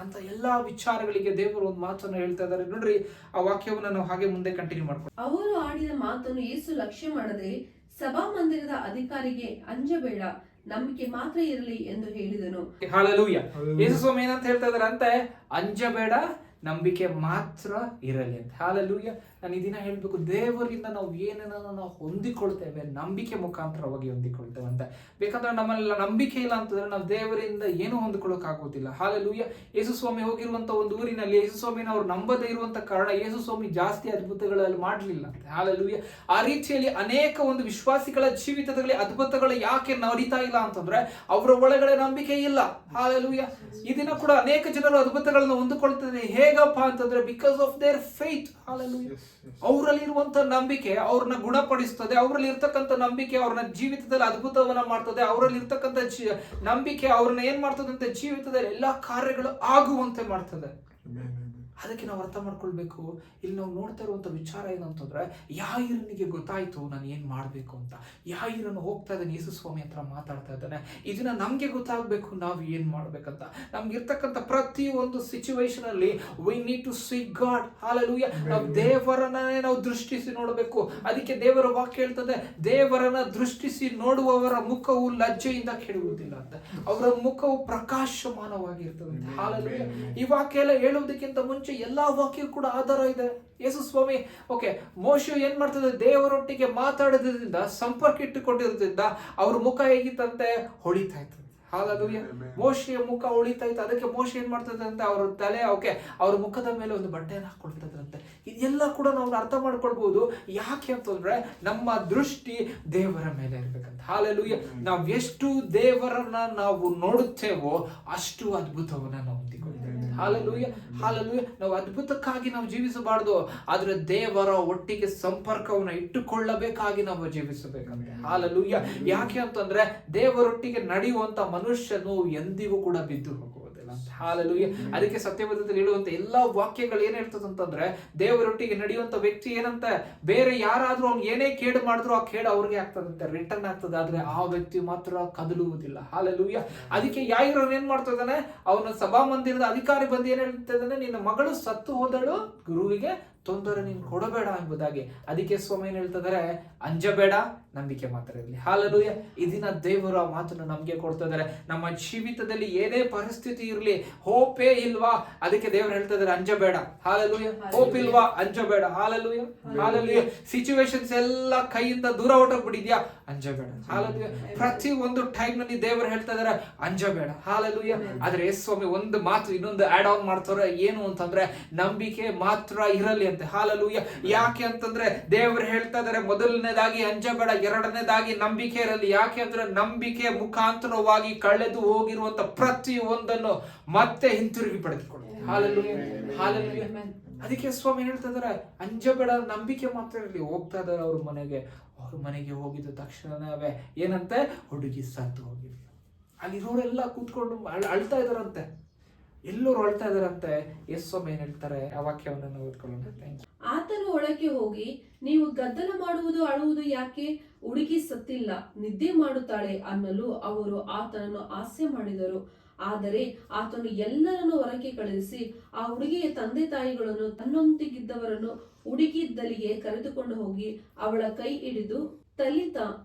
Speaker 1: ಅಂತ ಎಲ್ಲಾ ವಿಚಾರಗಳಿಗೆ ದೇವರು ಒಂದು ಮಾತನ್ನು ಹೇಳ್ತಾ ಇದ್ದಾರೆ. ನೋಡ್ರಿ, ಆ ವಾಕ್ಯವನ್ನ ನಾವು ಹಾಗೆ ಮುಂದೆ ಕಂಟಿನ್ಯೂ ಮಾಡ್ಕೊಂಡು,
Speaker 2: ಅವರು ಆಡಿದ ಮಾತನ್ನು ಯೇಸು ಲಕ್ಷ್ಯ ಮಾಡದೆ ಸಭಾಮಂದಿರದ ಅಧಿಕಾರಿಗೆ ಅಂಜಬೇಡ, ನಂಬಿಕೆ ಮಾತ್ರ ಇರಲಿ ಎಂದು ಹೇಳಿದನು.
Speaker 1: ಹಾಲೆಲೂಯಾ. ಯೇಸು ಸ್ವಾಮಿ ಏನಂತ ಹೇಳ್ತಾ ಇದಾರೆ ಅಂತ, ಅಂಜಬೇಡ, ನಂಬಿಕೆ ಮಾತ್ರ ಇರಲಿ ಅಂತ. ಹಾಲೆಲೂಯಾ. ನಾನು ಈ ದಿನ ಹೇಳ್ಬೇಕು, ದೇವರಿಂದ ನಾವು ಏನನ್ನ ನಾವು ಹೊಂದಿಕೊಳ್ತೇವೆ, ನಂಬಿಕೆ ಮುಖಾಂತರವಾಗಿ ಹೊಂದಿಕೊಳ್ತೇವೆ ಅಂತ. ಬೇಕಾದ್ರೆ ನಮ್ಮಲ್ಲ ನಂಬಿಕೆ ಇಲ್ಲ ಅಂತಂದ್ರೆ ನಾವು ದೇವರಿಂದ ಏನು ಹೊಂದಿಕೊಳ್ಳೋಕೆ ಆಗೋದಿಲ್ಲ. ಹಾಲೆಲೂಯಾ. ಯೇಸು ಸ್ವಾಮಿ ಹೋಗಿರುವಂತ ಒಂದು ಊರಿನಲ್ಲಿ ಯೇಸು ಸ್ವಾಮಿನ ಅವ್ರು ನಂಬದೇ ಇರುವಂತ ಕಾರಣ ಯೇಸು ಸ್ವಾಮಿ ಜಾಸ್ತಿ ಅದ್ಭುತಗಳಲ್ಲಿ ಮಾಡಲಿಲ್ಲ ಅಂತ. ಹಾಲೆಲೂಯಾ. ಆ ರೀತಿಯಲ್ಲಿ ಅನೇಕ ಒಂದು ವಿಶ್ವಾಸಿಗಳ ಜೀವಿತದಲ್ಲಿ ಅದ್ಭುತಗಳು ಯಾಕೆ ನಡೀತಾ ಇಲ್ಲ ಅಂತಂದ್ರೆ ಅವರ ಒಳಗಡೆ ನಂಬಿಕೆ ಇಲ್ಲ. ಹಾಲೆಲೂಯಾ. ಈ ದಿನ ಕೂಡ ಅನೇಕ ಜನರು ಅದ್ಭುತಗಳನ್ನು ಹೊಂದಿಕೊಳ್ತಾರೆ. ಹೇಗಪ್ಪ ಅಂತಂದ್ರೆ because of their faith. Hallelujah. ಅವರಲ್ಲಿ ಇರುವಂತ ನಂಬಿಕೆ ಅವ್ರನ್ನ ಗುಣಪಡಿಸ್ತದೆ. ಅವರಲ್ಲಿ ಇರ್ತಕ್ಕಂಥ ನಂಬಿಕೆ ಅವ್ರನ್ನ ಜೀವಿತದಲ್ಲಿ ಅದ್ಭುತವನ್ನ ಮಾಡ್ತದೆ. ಅವರಲ್ಲಿ ಇರ್ತಕ್ಕಂಥ ನಂಬಿಕೆ ಅವ್ರನ್ನ ಏನ್ ಮಾಡ್ತದೆ ಅಂತ, ಜೀವಿತದಲ್ಲಿ ಎಲ್ಲಾ ಕಾರ್ಯಗಳು ಆಗುವಂತೆ ಮಾಡ್ತದೆ. ಅದಕ್ಕೆ ನಾವು ಅರ್ಥ ಮಾಡ್ಕೊಳ್ಬೇಕು. ಇಲ್ಲಿ ನಾವು ನೋಡ್ತಾ ಇರುವಂತ ವಿಚಾರ ಏನಂತಂದ್ರೆ, ಯಾಯಿರನಿಗೆ ಗೊತ್ತಾಯ್ತು ನಾನು ಏನ್ ಮಾಡ್ಬೇಕು ಅಂತ. ಯಾಯಿರನು ಹೋಗ್ತಾ ಇದ್ದಾನೆ, ಯೇಸು ಸ್ವಾಮಿ ಹತ್ರ ಮಾತಾಡ್ತಾ ಇದ್ದಾನೆ. ಇದನ್ನ ನಮ್ಗೆ ಗೊತ್ತಾಗ್ಬೇಕು ನಾವು ಏನ್ ಮಾಡ್ಬೇಕಂತ. ನಮ್ಗೆ ಇರ್ತಕ್ಕಂಥ ಪ್ರತಿ ಒಂದು ಸಿಚುವೇಶನ್ ಅಲ್ಲಿ we need to seek God. Hallelujah. ನಾವು ದೇವರನ್ನೇ ನಾವು ದೃಷ್ಟಿಸಿ ನೋಡಬೇಕು. ಅದಕ್ಕೆ ದೇವರ ವಾಕ್ಯ ಹೇಳ್ತದೆ, ದೇವರನ್ನ ದೃಷ್ಟಿಸಿ ನೋಡುವವರ ಮುಖವು ಲಜ್ಜೆಯಿಂದ ಕೆಡುವುದಿಲ್ಲ ಅಂತ. ಅವರ ಮುಖವು ಪ್ರಕಾಶಮಾನವಾಗಿರ್ತದೆ. ಹಾಲೆಲೂಯಾ. ಈ ವಾಕ್ಯ ಎಲ್ಲ ಹೇಳುವುದಕ್ಕಿಂತ ಮುಂಚೆ ಎಲ್ಲಾ ವಾಕ್ಯ ಕೂಡ ಆಧಾರ ಇದೆ. ಯೇಸು ಸ್ವಾಮಿ ಮೋಶೆ ಏನ್ ಮಾಡ್ತದೆ, ದೇವರೊಟ್ಟಿಗೆ ಮಾತಾಡೋದ್ರಿಂದ, ಸಂಪರ್ಕ ಇಟ್ಟುಕೊಂಡಿರೋದ್ರಿಂದ ಅವ್ರ ಮುಖ ಹೇಗಿತ್ತಂತೆ, ಹೊಳಿತಾ ಇತ್ತು. ಹಾಲೆಲೂಯಾ. ಮೋಶೆಯ ಮುಖ ಹೊಳಿತಾ ಇತ್ತು. ಅದಕ್ಕೆ ಮೋಶೆ ಏನ್ ಮಾಡ್ತದೆ ಅಂತ ಅವ್ರ ತಲೆ ಅವ್ರ ಮುಖದ ಮೇಲೆ ಒಂದು ಬಟ್ಟೆಯನ್ನು ಹಾಕೊಳ್ತದಂತೆ. ಇದೆಲ್ಲ ಕೂಡ ನಾವು ಅರ್ಥ ಮಾಡ್ಕೊಳ್ಬಹುದು. ಯಾಕೆ ಅಂತಂದ್ರೆ ನಮ್ಮ ದೃಷ್ಟಿ ದೇವರ ಮೇಲೆ ಇರ್ಬೇಕಂತ. ಹಾಲೆಲೂಯಾ. ನಾವ್ ಎಷ್ಟು ದೇವರನ್ನ ನಾವು ನೋಡುತ್ತೇವೋ ಅಷ್ಟು ಅದ್ಭುತವನ್ನ ನಾವು ಹೊಂದಿಕೊಳ್ತೇವೆ. ಹಾಲೆಲೂಯಾ. ಹಾಲೆಲೂಯಾ. ನಾವು ಅದ್ಭುತಕ್ಕಾಗಿ ನಾವು ಜೀವಿಸಬಾರ್ದು, ಆದ್ರೆ ದೇವರ ಒಟ್ಟಿಗೆ ಸಂಪರ್ಕವನ್ನ ಇಟ್ಟುಕೊಳ್ಳಬೇಕಾಗಿ ನಾವು ಜೀವಿಸಬೇಕಂತೆ. ಹಾಲೆಲೂಯಾ. ಯಾಕೆ ಅಂತಂದ್ರೆ ದೇವರೊಟ್ಟಿಗೆ ನಡೆಯುವಂತ ಮನುಷ್ಯನು ಎಂದಿಗೂ ಕೂಡ ಬಿದ್ದು ಹೋಗುವುದಿಲ್ಲ. ಹಾಲೆಲೂಯಾ. ಅದಕ್ಕೆ ಸತ್ಯವೇದದಲ್ಲಿ ಹೇಳುವಂತ ಎಲ್ಲಾ ವಾಕ್ಯಗಳು ಏನ್ ಹೇಳ್ತದಂತಂದ್ರೆ, ದೇವರೊಟ್ಟಿಗೆ ನಡೆಯುವಂತ ವ್ಯಕ್ತಿ ಏನಂತ, ಬೇರೆ ಯಾರಾದ್ರೂ ಅವ್ನು ಏನೇ ಕೇಡು ಮಾಡಿದ್ರು ಆ ಕೇಡು ಅವ್ರಿಗೆ ಆಗ್ತದಂತೆ, ರಿಟರ್ನ್ ಆಗ್ತದೆ, ಆದ್ರೆ ಆ ವ್ಯಕ್ತಿ ಮಾತ್ರ ಕದಲುವುದಿಲ್ಲ. ಹಾಲೆಲೂಯಾ. ಅದಕ್ಕೆ ಯಾಯಿರೋನ್ ಏನ್ ಮಾಡ್ತಿದ್ದಾನೆ, ಅವನ ಸಭಾಮಂದಿರದ ಅಧಿಕಾರಿ ಬಂದು ಏನ್ ಹೇಳ್ತಿದ್ದಾನೆ, ನಿನ್ನ ಮಗಳು ಸತ್ತು ಹೋದಳು, ಗುರುವಿಗೆ ತೊಂದರೆ ನೀನು ಕೊಡಬೇಡ ಎಂಬುದಾಗಿ. ಅದಕ್ಕೆ ಸ್ವಾಮಿ ಏನ್ ಹೇಳ್ತಿದ್ದಾರೆ, ಅಂಜಬೇಡ, ನಂಬಿಕೆ ಮಾತ್ರ ಇರಲಿ. ಹಾಲೆಲೂಯಾ. ಈ ದಿನ ದೇವರ ಮಾತನ್ನು ನಮ್ಗೆ ಕೊಡ್ತಾ ಇದ್ದಾರೆ. ನಮ್ಮ ಜೀವಿತದಲ್ಲಿ ಏನೇ ಪರಿಸ್ಥಿತಿ ಇರಲಿ, ಹೋಪೇ ಇಲ್ವಾ, ಅದಕ್ಕೆ ದೇವರು ಹೇಳ್ತಾ ಇದ್ದಾರೆ, ಅಂಜಬೇಡ. ಹಾಲೆಲೂಯಾ. ಹೋಪ್ ಇಲ್ವಾ, ಅಂಜಬೇಡ. ಹಾಲೆಲೂಯಾ. ಹಾಲೆಲೂಯಾ. ಸಿಚುವೇಶನ್ಸ್ ಎಲ್ಲ ಕೈಯಿಂದ ದೂರ ಹೊರಟೋಗ್ಬಿಟ್ಟಿದ್ಯಾ, ಅಂಜಬೇಡ. ಹಾಲೆಲೂಯಾ. ಪ್ರತಿ ಒಂದು ಟೈಮ್ ನಲ್ಲಿ ದೇವರು ಹೇಳ್ತಾ ಇದ್ದಾರೆ, ಅಂಜಬೇಡ. ಹಾಲೆಲೂಯಾ. ಆದ್ರೆ ಸ್ವಾಮಿ ಒಂದು ಮಾತು ಇನ್ನೊಂದು ಆಡ್ ಆನ್ ಮಾಡ್ತಾರೆ, ಏನು ಅಂತಂದ್ರೆ, ನಂಬಿಕೆ ಮಾತ್ರ ಇರಲಿ ಅಂತ. ಹಾಲೆಲೂಯಾ. ಯಾಕೆ ಅಂತಂದ್ರೆ ದೇವರು ಹೇಳ್ತಾ ಇದ್ದಾರೆ, ಮೊದಲನೇದಾಗಿ ಅಂಜಬೇಡ, ಎರಡನೇದಾಗಿ ನಂಬಿಕೆ ಇರಲಿ. ಯಾಕೆ ಅಂದ್ರೆ ನಂಬಿಕೆ ಮುಖಾಂತರವಾಗಿ ಕಳೆದು ಹೋಗಿರುವಂತ ಪ್ರತಿ ಒಂದನ್ನು ಮತ್ತೆ ಹಿಂತಿರುಗಿ ಪಡೆದುಕೊಳ್ಳಿ. ಹಾಲೆಲೂಯಾ. ಹಾಲೆಲೂಯಾ. ಅದಕ್ಕೆ ಸ್ವಾಮಿ ಹೇಳ್ತಾ ಇದಾರೆ, ಅಂಜಬೇಡ, ನಂಬಿಕೆ ಮಾತ್ರ ಇರಲಿ. ಹೋಗ್ತಾ ಇದಾರೆ ಅವ್ರ ಮನೆಗೆ ಹೋಗಿದ ತಕ್ಷಣವೇ ಏನಂತೆ, ಹುಡುಗಿ ಸತ್ತು ಹೋಗಿದ್ಲು. ಅಲ್ಲಿರೋರೆಲ್ಲ ಕೂತ್ಕೊಂಡು ಅಳ್ತಾ ಇದಾರಂತೆ, ಎಲ್ಲರೂ ಅಳ್ತಾ ಇದಾರಂತೆ. ಸ್ವಾಮಿ ಏನ್ ಹೇಳ್ತಾರೆ, ಆ ವಾಕ್ಯವನ್ನು ಓದ್ಕೊಳ್ಳೋಣ.
Speaker 2: ಆತನು ಒಳಗೆ ಹೋಗಿ, ನೀವು ಗದ್ದಲ ಮಾಡುವುದು ಅಳುವುದು ಯಾಕೆ, ಹುಡುಗಿ ಸತ್ತಿಲ್ಲ, ನಿದ್ದೆ ಮಾಡುತ್ತಾಳೆ ಅನ್ನಲು ಅವರು ಆತನನ್ನು ಹಾಸ್ಯ ಮಾಡಿದರು. ಆದರೆ ಆತನು ಎಲ್ಲರನ್ನು ಹೊರಗೆ ಕಳುಹಿಸಿ ಆ ಹುಡುಗಿಯ ತಂದೆ ತಾಯಿಗಳನ್ನು ತನ್ನೊಂದಿಗಿದ್ದವರನ್ನು ಹುಡುಗಿದ್ದಲಿಗೆ ಕರೆದುಕೊಂಡು ಹೋಗಿ ಅವಳ ಕೈ ಹಿಡಿದು ತಲಿತ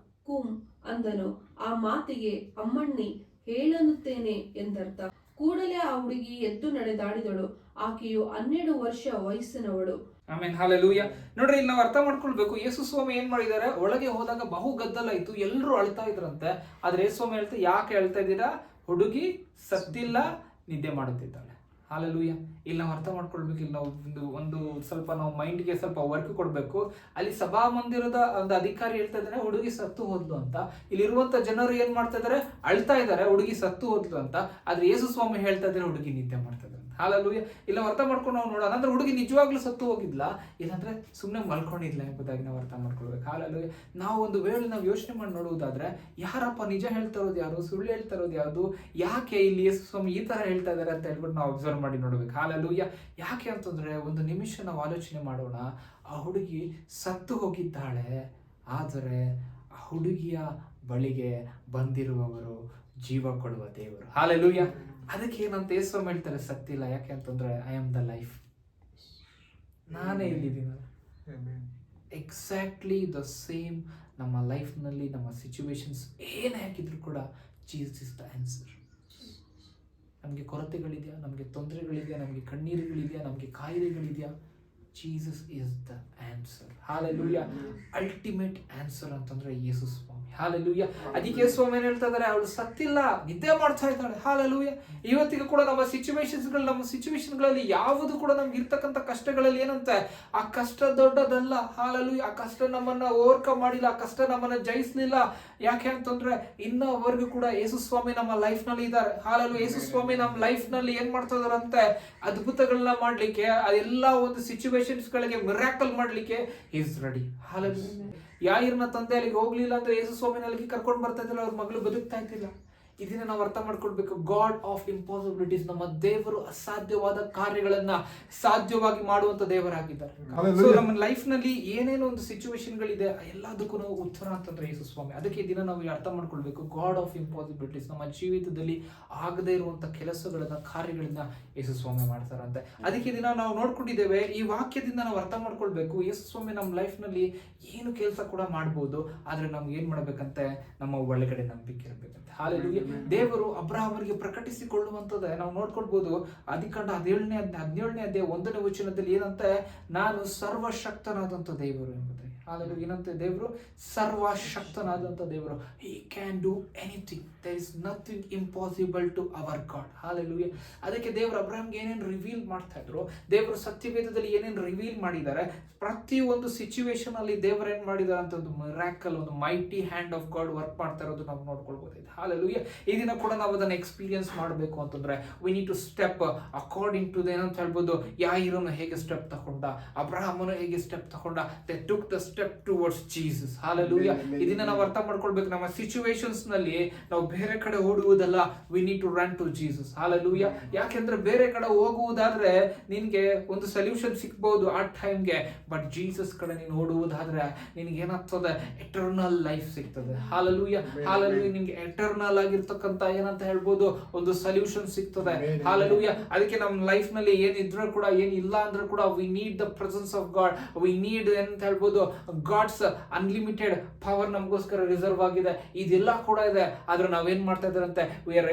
Speaker 2: ಕುಂ ಅಂದನು. ಆ ಮಾತಿಗೆ ಅಮ್ಮಣ್ಣಿ ಹೇಳನ್ನುತ್ತೇನೆ ಎಂದರ್ಥ. ಕೂಡಲೇ ಆ ಹುಡುಗಿ ಎದ್ದು ನಡೆದಾಡಿದಳು. ಆಕೆಯು 12 ವರ್ಷ ವಯಸ್ಸಿನವಳು.
Speaker 1: ಆಮೇಲೆ ಹಾಲೆಲೂಯಾ. ನೋಡ್ರಿ, ಇಲ್ಲಿ ನಾವು ಅರ್ಥ ಮಾಡ್ಕೊಳ್ಬೇಕು, ಯೇಸು ಸ್ವಾಮಿ ಏನ್ ಮಾಡಿದ್ದಾರೆ, ಒಳಗೆ ಹೋದಾಗ ಬಹು ಗದ್ದಲ ಇತ್ತು, ಎಲ್ಲರೂ ಅಳ್ತಾ ಇದ್ರಂತೆ. ಆದ್ರೆ ಯೇಸು ಸ್ವಾಮಿ ಹೇಳ್ತಾ, ಯಾಕೆ ಅಳ್ತಾ ಇದ್ದೀರಾ, ಹುಡುಗಿ ಸತ್ತಿಲ್ಲ, ನಿದ್ದೆ ಮಾಡುತ್ತಿದ್ದಾಳೆ. ಹಾಲೆಲೂಯಾ. ಇಲ್ಲಿ ನಾವು ಅರ್ಥ ಮಾಡ್ಕೊಳ್ಬೇಕು, ಇಲ್ಲಿ ನಾವು ಒಂದು ಸ್ವಲ್ಪ ನಾವು ಮೈಂಡ್ಗೆ ಸ್ವಲ್ಪ ವರ್ಕ್ ಕೊಡ್ಬೇಕು. ಅಲ್ಲಿ ಸಭಾ ಮಂದಿರದ ಒಂದು ಅಧಿಕಾರಿ ಹೇಳ್ತಾ ಇದ್ದಾರೆ, ಹುಡುಗಿ ಸತ್ತು ಹೋದ್ಲು ಅಂತ. ಇಲ್ಲಿರುವಂತ ಜನರು ಏನ್ ಮಾಡ್ತಾ ಇದಾರೆ, ಅಳ್ತಾ ಇದ್ದಾರೆ, ಹುಡುಗಿ ಸತ್ತು ಹೋದ್ಲು ಅಂತ. ಆದ್ರೆ ಯೇಸು ಸ್ವಾಮಿ ಹೇಳ್ತಾ ಇದ್ದಾರೆ, ಹುಡುಗಿ ನಿದ್ದೆ ಮಾಡ್ತಾ ಇದ್ದಾರೆ. ಹಾಲೆಲೂಯಾ. ಇಲ್ಲ ಅರ್ಥ ಮಾಡ್ಕೊಂಡು ನಾವು ನೋಡೋಣ, ಅಂದ್ರೆ ಹುಡುಗಿ ನಿಜವಾಗ್ಲೂ ಸತ್ತು ಹೋಗಿದ್ಲ, ಇಲ್ಲಾಂದ್ರೆ ಸುಮ್ಮನೆ ಮಲ್ಕೊಂಡಿಲ್ಲ ಎಂಬುದಾಗಿ ನಾವು ಅರ್ಥ ಮಾಡ್ಕೊಳ್ಬೇಕು. ಹಾಲೆಲೂಯಾ. ನಾವು ಒಂದು ವೇಳೆ ನಾವು ಯೋಚನೆ ಮಾಡಿ ನೋಡುವುದಾದ್ರೆ, ಯಾರಪ್ಪ ನಿಜ ಹೇಳ್ತಾ ಇರೋದು ಯಾರು, ಸುಳ್ಳು ಹೇಳ್ತಾ ಇರೋದು ಯಾವುದು, ಯಾಕೆ ಇಲ್ಲಿ ಯೇಸು ಸ್ವಾಮಿ ಈ ತರ ಹೇಳ್ತಾ ಇದ್ದಾರೆ ಅಂತ ಹೇಳ್ಬಿಟ್ಟು ನಾವು ಅಬ್ಸರ್ವ್ ಮಾಡಿ ನೋಡ್ಬೇಕು. ಹಾಲೆಲೂಯಾ. ಯಾಕೆ ಅಂತಂದ್ರೆ, ಒಂದು ನಿಮಿಷ ನಾವು ಆಲೋಚನೆ ಮಾಡೋಣ. ಆ ಹುಡುಗಿ ಸತ್ತು ಹೋಗಿದ್ದಾಳೆ, ಆದರೆ ಆ ಹುಡುಗಿಯ ಬಳಿಗೆ ಬಂದಿರುವವರು ಜೀವ ಕೊಡುವ ದೇವರು. ಹಾಲೆಲೂಯಾ. ಅದಕ್ಕೆ ಏನಂತ ಯೇಸು ಹೇಳ್ತಾರೆ, ಸತ್ತಿಲ್ಲ. ಯಾಕೆ ಅಂತಂದ್ರೆ, ಐ ಆಮ್ ದ ಲೈಫ್, ನಾನೇ ಇಲ್ಲಿದ್ದೀನಲ್ಲ. ಎಕ್ಸಾಕ್ಟ್ಲಿ ದ ಸೇಮ್ ನಮ್ಮ ಲೈಫ್ನಲ್ಲಿ ನಮ್ಮ ಸಿಚುವೇಶನ್ಸ್ ಏನೇ ಹಾಕಿದ್ರು ಕೂಡ ಜೀಸಸ್ ಇಸ್ ದ ಆನ್ಸರ್. ನಮಗೆ ಕೊರತೆಗಳಿದೆಯಾ, ನಮಗೆ ತೊಂದರೆಗಳಿದೆಯಾ, ನಮಗೆ ಕಣ್ಣೀರುಗಳಿದೆಯಾ, ನಮಗೆ ಕಾಯಿಲೆಗಳಿದೆಯಾ, Jesus is the answer. Hallelujah. Ultimate answer ಅಂತಂದ್ರೆ ಯೇಸು ಸ್ವಾಮಿ. ಹಾಲೆಲೂಯಾ. ಅದಕ್ಕೆ ಯೇಸು ಸ್ವಾಮಿ ಏನ್ ಹೇಳ್ತಾ ಇದ್ದಾರೆ, ಅವಳು ಸತ್ತಿಲ್ಲ, ನಿದ್ದೆ ಮಾಡ್ತಾ ಇದ್ದಾಳೆ. ಹಾಲೆಲೂಯಾ. ಇವತ್ತಿಗೂ ಕೂಡ ನಮ್ಮ ಸಿಚುವೇಶನ್ಗಳಲ್ಲಿ ಯಾವುದು ಕೂಡ ನಮ್ಗೆ ಇರ್ತಕ್ಕಂಥ ಕಷ್ಟಗಳಲ್ಲಿ ಏನಂತೆ, ಆ ಕಷ್ಟ ದೊಡ್ಡದಲ್ಲ. ಹಾಲೆಲೂಯಾ. ಆ ಕಷ್ಟ ನಮ್ಮನ್ನ ಓವರ್ಕಮ್ ಮಾಡಿಲ್ಲ, ಆ ಕಷ್ಟ ನಮ್ಮನ್ನ ಜಯಿಸ್ಲಿಲ್ಲ. ಯಾಕೆ ಅಂತಂದ್ರೆ, ಇನ್ನವರೆಗೂ ಕೂಡ ಯೇಸು ಸ್ವಾಮಿ ನಮ್ಮ ಲೈಫ್ ನಲ್ಲಿ ಇದ್ದಾರೆ. ಹಾಲೆಲೂಯಾ. ಯೇಸು ಸ್ವಾಮಿ ನಮ್ಮ ಲೈಫ್ ನಲ್ಲಿ ಏನ್ ಮಾಡ್ತಾ ಇದಾರಂತೆ, ಅದ್ಭುತಗಳನ್ನ ಮಾಡ್ಲಿಕ್ಕೆ, ಅದೆಲ್ಲ ಒಂದು ಸಿಚುವೇಶನ್ಸ್ ಗಳಿಗೆ ಮಿರಾಕಲ್ ಮಾಡ್ಲಿಕ್ಕೆ ಈಸ್ ರೆಡಿ. ಹಾಲೆಲೂಯಾ. ಯಾಯಿರನ ತಂದೆ ಅಲ್ಲಿಗೆ ಹೋಗ್ಲಿಲ್ಲ ಅಂದ್ರೆ ಯೇಸು ಸ್ವಾಮಿನ ಅಲ್ಲಿಗೆ ಕರ್ಕೊಂಡು ಬರ್ತಾ ಇದ್ದಿಲ್ಲ, ಅವ್ರ ಮಗಳು ಬದುಕ್ತಾ ಇದ್ದಿಲ್ಲ. ಇದನ್ನ ನಾವು ಅರ್ಥ ಮಾಡ್ಕೊಳ್ಬೇಕು. God of impossibilities. ನಮ್ಮ ದೇವರು ಅಸಾಧ್ಯವಾದ ಕಾರ್ಯಗಳನ್ನ ಸಾಧ್ಯವಾಗಿ ಮಾಡುವಂತ ದೇವರಾಗಿದ್ದಾರೆ. ಸೊ ನಮ್ಮ ಲೈಫ್ ನಲ್ಲಿ ಏನೇನೋ ಒಂದು ಸಿಚುವೇಶನ್ ಗಳಿದೆ, ಎಲ್ಲದಕ್ಕೂ ನಾವು ಉತ್ತರ ಅಂತಂದ್ರೆ ಯೇಸು ಸ್ವಾಮಿ. ಅದಕ್ಕೆ ಈ ದಿನ ನಾವು ಅರ್ಥ ಮಾಡ್ಕೊಳ್ಬೇಕು, ಗಾಡ್ ಆಫ್ ಇಂಪಾಸಿಬಿಲಿಟೀಸ್. ನಮ್ಮ ಜೀವಿತದಲ್ಲಿ ಆಗದೇ ಇರುವಂತ ಕೆಲಸಗಳನ್ನ, ಕಾರ್ಯಗಳನ್ನ ಯೇಸು ಸ್ವಾಮಿ ಮಾಡ್ತಾರಂತೆ. ಅದಕ್ಕೆ ದಿನ ನಾವು ನೋಡ್ಕೊಂಡಿದ್ದೇವೆ. ಈ ವಾಕ್ಯದಿಂದ ನಾವು ಅರ್ಥ ಮಾಡ್ಕೊಳ್ಬೇಕು, ಯೇಸು ಸ್ವಾಮಿ ನಮ್ಮ ಲೈಫ್ ನಲ್ಲಿ ಏನು ಕೆಲಸ ಕೂಡ ಮಾಡ್ಬೋದು, ಆದ್ರೆ ನಮ್ಗೆ ಏನ್ ಮಾಡ್ಬೇಕಂತೆ, ನಮ್ಮ ಒಳಗಡೆ ನಂಬಿಕೆ ಇರ್ಬೇಕಂತೆ. ಹಾಲೆಲೂಯಾ. ದೇವರು ಅಬ್ರಹಾಮನಿಗೆ ಪ್ರಕಟಿಸಿಕೊಳ್ಳುವಂಥದ್ದು ನಾವು ನೋಡ್ಕೊಳ್ಬಹುದು. ಆದಿಕಾಂಡ 17ನೇ ಅಧ್ಯಾಯ 1ನೇ ವಚನದಲ್ಲಿ ಏನಂತೆ, ನಾನು ಸರ್ವಶಕ್ತನಾದಂಥ ದೇವರು ಎಂಬುದಾಗಿ. ಹಾಲೆಲೂಯಾ. ಏನಂತೆ, ದೇವರು ಸರ್ವಶಕ್ತನಾದಂಥ ದೇವರು. He can do anything, there is nothing impossible to our God. Hallelujah. ಅದಕ್ಕೆ ದೇವರು ಅಬ್ರಹಾಮ್ಗೆ ಏನೇನು ರಿವೀಲ್ ಮಾಡ್ತಾ ಇದ್ರು, ದೇವರು ಸತ್ಯವೇದದಲ್ಲಿ ಏನೇನು ರಿವೀಲ್ ಮಾಡಿದ್ದಾರೆ, ಪ್ರತಿಯೊಂದು ಸಿಚುವೇಶನ್ ಅಲ್ಲಿ ದೇವರು ಏನ್ ಮಾಡಿದ್ದಾರೆ ಅಂತ ಒಂದು ಮಿರಾಕಲ್, ಒಂದು mighty hand of god work ಮಾಡ್ತಾ ಇರೋದು ನಾವು ನೋಡ್ಕೊಳ್ಬಹುದು. ಹಾಲೆಲೂಯಾ. ಈ ದಿನ ಕೂಡ ನಾವು ಅದನ್ನ ಎಕ್ಸ್ಪೀರಿಯನ್ಸ್ ಮಾಡಬೇಕು ಅಂತಂದ್ರೆ we need to step according to ಏನಂತ ಹೇಳ್ಬೋದು, ಯಾಯಿರನು ಹೇಗೆ ಸ್ಟೆಪ್ ತಗೊಂಡ, ಅಬ್ರಹಾಮನು ಹೇಗೆ ಸ್ಟೆಪ್ ತಗೊಂಡ, they took the step towards Jesus. Hallelujah. ಇದನ್ನ ನಾವು ಅರ್ಥ ಮಾಡ್ಕೊಳ್ಬೇಕು. ನಮ್ಮ ಸಿಚುವೇಶನ್ಸ್ ನಲ್ಲಿ ನಾವು ಬೇರೆ ಕಡೆ ಓಡುವುದಲ್ಲ, we need to run to Jesus. Hallelujah. ಯಾಕೆಂದ್ರೆ ಬೇರೆ ಕಡೆ ಹೋಗುವುದಾದ್ರೆ ನಿನ್ಗೆ ಒಂದು ಸೊಲ್ಯೂಷನ್ ಸಿಕ್ಬಹುದು ಆ ಟೈಮ್ಗೆ, ಬಟ್ ಜೀಸಸ್ ಕಡೆ ನೀನು ಓಡುವುದಾದ್ರೆ ನಿನ್ಗೆ ಏನಾಗ್ತದೆ, ಎಟರ್ನಲ್ ಲೈಫ್ ಸಿಗ್ತದೆ. ಹಾಲೆಲೂಯಾ. ಹಾಲೆಲೂಯಾ. ನಿಮ್ಗೆ ಎಟರ್ನಲ್ ಆಗಿರ್ತಕ್ಕಂತ ಏನಂತ ಹೇಳ್ಬೋದು, ಒಂದು ಸೊಲ್ಯೂಷನ್ ಸಿಗ್ತದೆ. ಹಾಲೆಲೂಯಾ. ಅದಕ್ಕೆ ನಮ್ಮ ಲೈಫ್ ನಲ್ಲಿ ಏನಿದ್ರು ಕೂಡ, ಏನಿಲ್ಲ ಅಂದ್ರೆ ಕೂಡ, we need the presence of god. We need ಏನಂತ ಹೇಳ್ಬೋದು, ಗಾಡ್ಸ್ ಅನ್ಲಿಮಿಟೆಡ್ ಪವರ್ ನಮಗೋಸ್ಕರ ರಿಸರ್ವ್ ಆಗಿದೆ. ಇದೆಲ್ಲ ಕೂಡ ಇದೆ. ಆದ್ರೆ ನಾವೇನ್ ಮಾಡ್ತಾ ಇದ್ದಾರಂತೆ,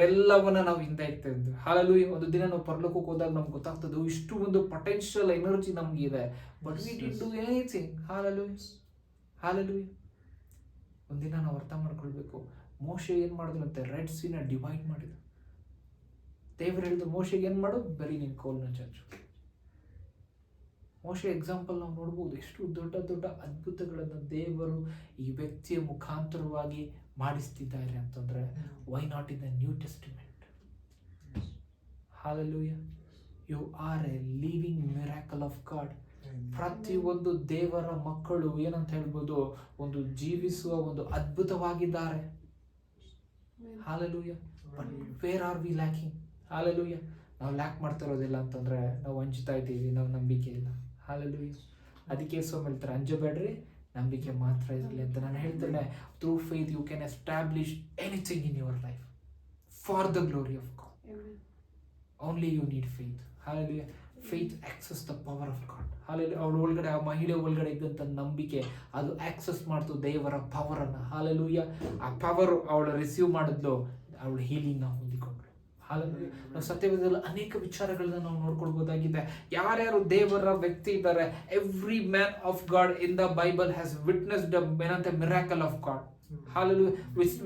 Speaker 1: ಎಲ್ಲವನ್ನ ನಾವು ಹಿಂದೆ ಇಡ್ತಾ ಇದ್ವಿ. ಹಾಲೆಲೂಯಾ. ಒಂದು ದಿನ ನಾವು ಪರಲೋಕಕ್ಕೆ ಹೋದಾಗ ನಮ್ಗೆ ಗೊತ್ತಾಗ್ತದೆ, ಇಷ್ಟು ಒಂದು ಪೊಟೆನ್ಷಿಯಲ್ ಎನರ್ಜಿ ನಮ್ಗೆ ಇದೆ, but we did do anything. Hallelujah. Hallelujah. ಒಂದಿನ ನಾವು ಅರ್ಥ ಮಾಡ್ಕೊಳ್ಬೇಕು. ಮೋಶೆ ಏನ್ ಮಾಡಿದ್ರಂತೆ, ರೆಡ್ ಸೀನ ಡಿವೈಡ್ ಮಾಡಿದ್ರು. ದೇವರು ಹೇಳಿದ್ರು ಮೋಶೆಗೆ ಏನ್ ಮಾಡು, ಬರೀ ನಿನ್ ಕೋಲ್ನ ಚರ್ಚು. ಮೋಶೆ ಎಕ್ಸಾಂಪಲ್ ನಾವು ನೋಡ್ಬೋದು, ಎಷ್ಟು ದೊಡ್ಡ ದೊಡ್ಡ ಅದ್ಭುತಗಳನ್ನು ದೇವರು ಈ ವ್ಯಕ್ತಿಯ ಮುಖಾಂತರವಾಗಿ ಮಾಡಿಸ್ತಿದ್ದಾರೆ ಅಂತಂದ್ರೆ, why not in the New Testament? Hallelujah. You are a living miracle of God. ಪ್ರತಿಯೊಂದು ದೇವರ ಮಕ್ಕಳು ಏನಂತ ಹೇಳ್ಬೋದು, ಒಂದು ಜೀವಿಸುವ ಒಂದು ಅದ್ಭುತವಾಗಿದ್ದಾರೆ. Hallelujah. But where are we lacking? Hallelujah. ನಾವು ಲ್ಯಾಕ್ ಮಾಡ್ತಾ ಇರೋದಿಲ್ಲ ಅಂತಂದ್ರೆ ನಾವು ಹಂಚ್ತಾ ಇದ್ದೀವಿ, ನಾವು ನಂಬಿಕೆ ಇಲ್ಲ. ಹಾಲೆಲೂಯಾ. ಅದಕ್ಕೆ ಸ್ವಾಮಿ ಹೇಳ್ತಾರೆ, ಅಂಜಬೇಡ್ರಿ, ನಂಬಿಕೆ ಮಾತ್ರ ಇರಲಿ ಅಂತ. ನಾನು ಹೇಳ್ತೇನೆ, through faith you can establish anything in your life for the glory of God. Only you need faith. Hallelujah. Faith access the power of God. Hallelujah. ಅವಳ ಒಳಗಡೆ, ಆ ಮಹಿಳೆ ಒಳಗಡೆ ಇದ್ದಂಥ ನಂಬಿಕೆ ಅದು ಆಕ್ಸೆಸ್ ಮಾಡ್ತು ದೇವರ ಪವರ್ ಅನ್ನ. ಹಾಲೆಲೂಯಾ. ಆ ಪವರ್ ಅವಳು ರಿಸೀವ್ ಮಾಡಿದ್ಲು, ಅವಳು ಹೀಲಿಂಗ್ ಹೊಂದಿಕೊಂಡ್ಳು. ಹಾಲೆಲೂಯಾ. ನಾವು ಸತ್ಯವೇದದಲ್ಲಿ ಅನೇಕ ವಿಚಾರಗಳನ್ನ ನಾವು ನೋಡ್ಕೊಳ್ಬಹುದಾಗಿದೆ. ಯಾರ್ಯಾರು ದೇವರ ವ್ಯಕ್ತಿ ಇದ್ದಾರೆ, every man of God in the Bible has witnessed ಏನಂತೆ miracle of God. Hallelujah.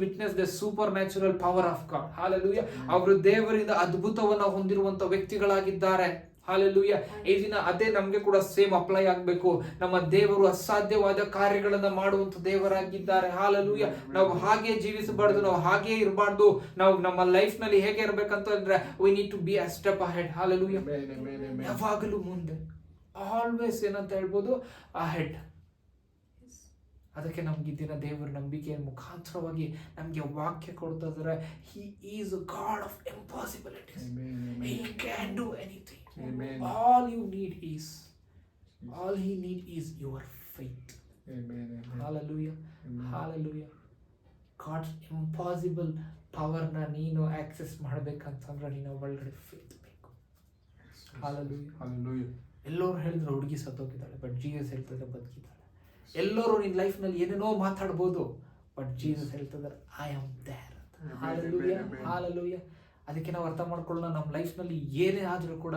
Speaker 1: Witness the supernatural power of God. Hallelujah. ಅವರು ದೇವರಿಂದ ಅದ್ಭುತವನ್ನ ಹೊಂದಿರುವಂತ ವ್ಯಕ್ತಿಗಳಾಗಿದ್ದಾರೆ. ಹಾಲೆಲೂಯಾ. ಈ ದಿನ ಅದೇ ನಮ್ಗೆ ಕೂಡ ಸೇಮ್ ಅಪ್ಲೈ ಆಗ್ಬೇಕು. ನಮ್ಮ ದೇವರು ಅಸಾಧ್ಯವಾದ ಕಾರ್ಯಗಳನ್ನ ಮಾಡುವಂತ ದೇವರಾಗಿದ್ದಾರೆ. ಹಾಲೆಲೂಯಾ. ನಾವು ಹಾಗೆ ಜೀವಿಸಬಾರ್ದು, ನಾವು ಹಾಗೆ ಇರಬಾರ್ದು. ನಾವು ನಮ್ಮ ಲೈಫ್ ನಲ್ಲಿ ಹೇಗೆ ಇರ್ಬೇಕಂತ ಅಂದ್ರೆ we need to be a step ahead. Hallelujah. ಯಾವಾಗಲೂ ಮುಂದೆ, ಆಲ್ವೇಸ್ ಏನಂತ ಹೇಳ್ಬೋದು, ಅಹೆಡ್. ಅದಕ್ಕೆ ನಮ್ಗೆ ದಿನ ದೇವರ ನಂಬಿಕೆಯ ಮುಖಾಂತರವಾಗಿ ನಮ್ಗೆ ವಾಕ್ಯ ಕೊಡ್ತಾ ಇದ್ದಾರೆ. He is a God of impossibilities. He can do anything. All you need is, all he need is your faith. Hallelujah. Hallelujah. God's impossible power na ನೀನು ಆಕ್ಸೆಸ್ ಮಾಡಬೇಕಂತಂದ್ರೆ ನೀನು ಒಳಗಡೆ ಫೇತ್ ಬೇಕು. Hallelujah. Hallelujah. ಎಲ್ಲರೂ ಹೇಳಿದ್ರು ಹುಡುಗಿ ಸತ್ತೋಗಿದ್ದಾಳೆ, ಬಟ್ ಜೀಸಸ್ ಹೇಳ್ತಿದ್ದಾರೆ ಬದುಕಿದ್ದಾಳೆ. ಎಲ್ಲರೂ ನಿನ್ನ ಲೈಫ್ ನಲ್ಲಿ ಏನೇನೋ ಮಾತಾಡ್ಬೋದು, ಬಟ್ ಜೀಸಸ್ ಹೇಳ್ತಿದ್ದಾರೆ I am there. Hallelujah. Hallelujah. ಅದಕ್ಕೆ ನಾವು ಅರ್ಥ ಮಾಡ್ಕೊಳ್ಳೋಣ, ನಮ್ಮ ಲೈಫ್ ನಲ್ಲಿ ಏನೇ ಆದರೂ ಕೂಡ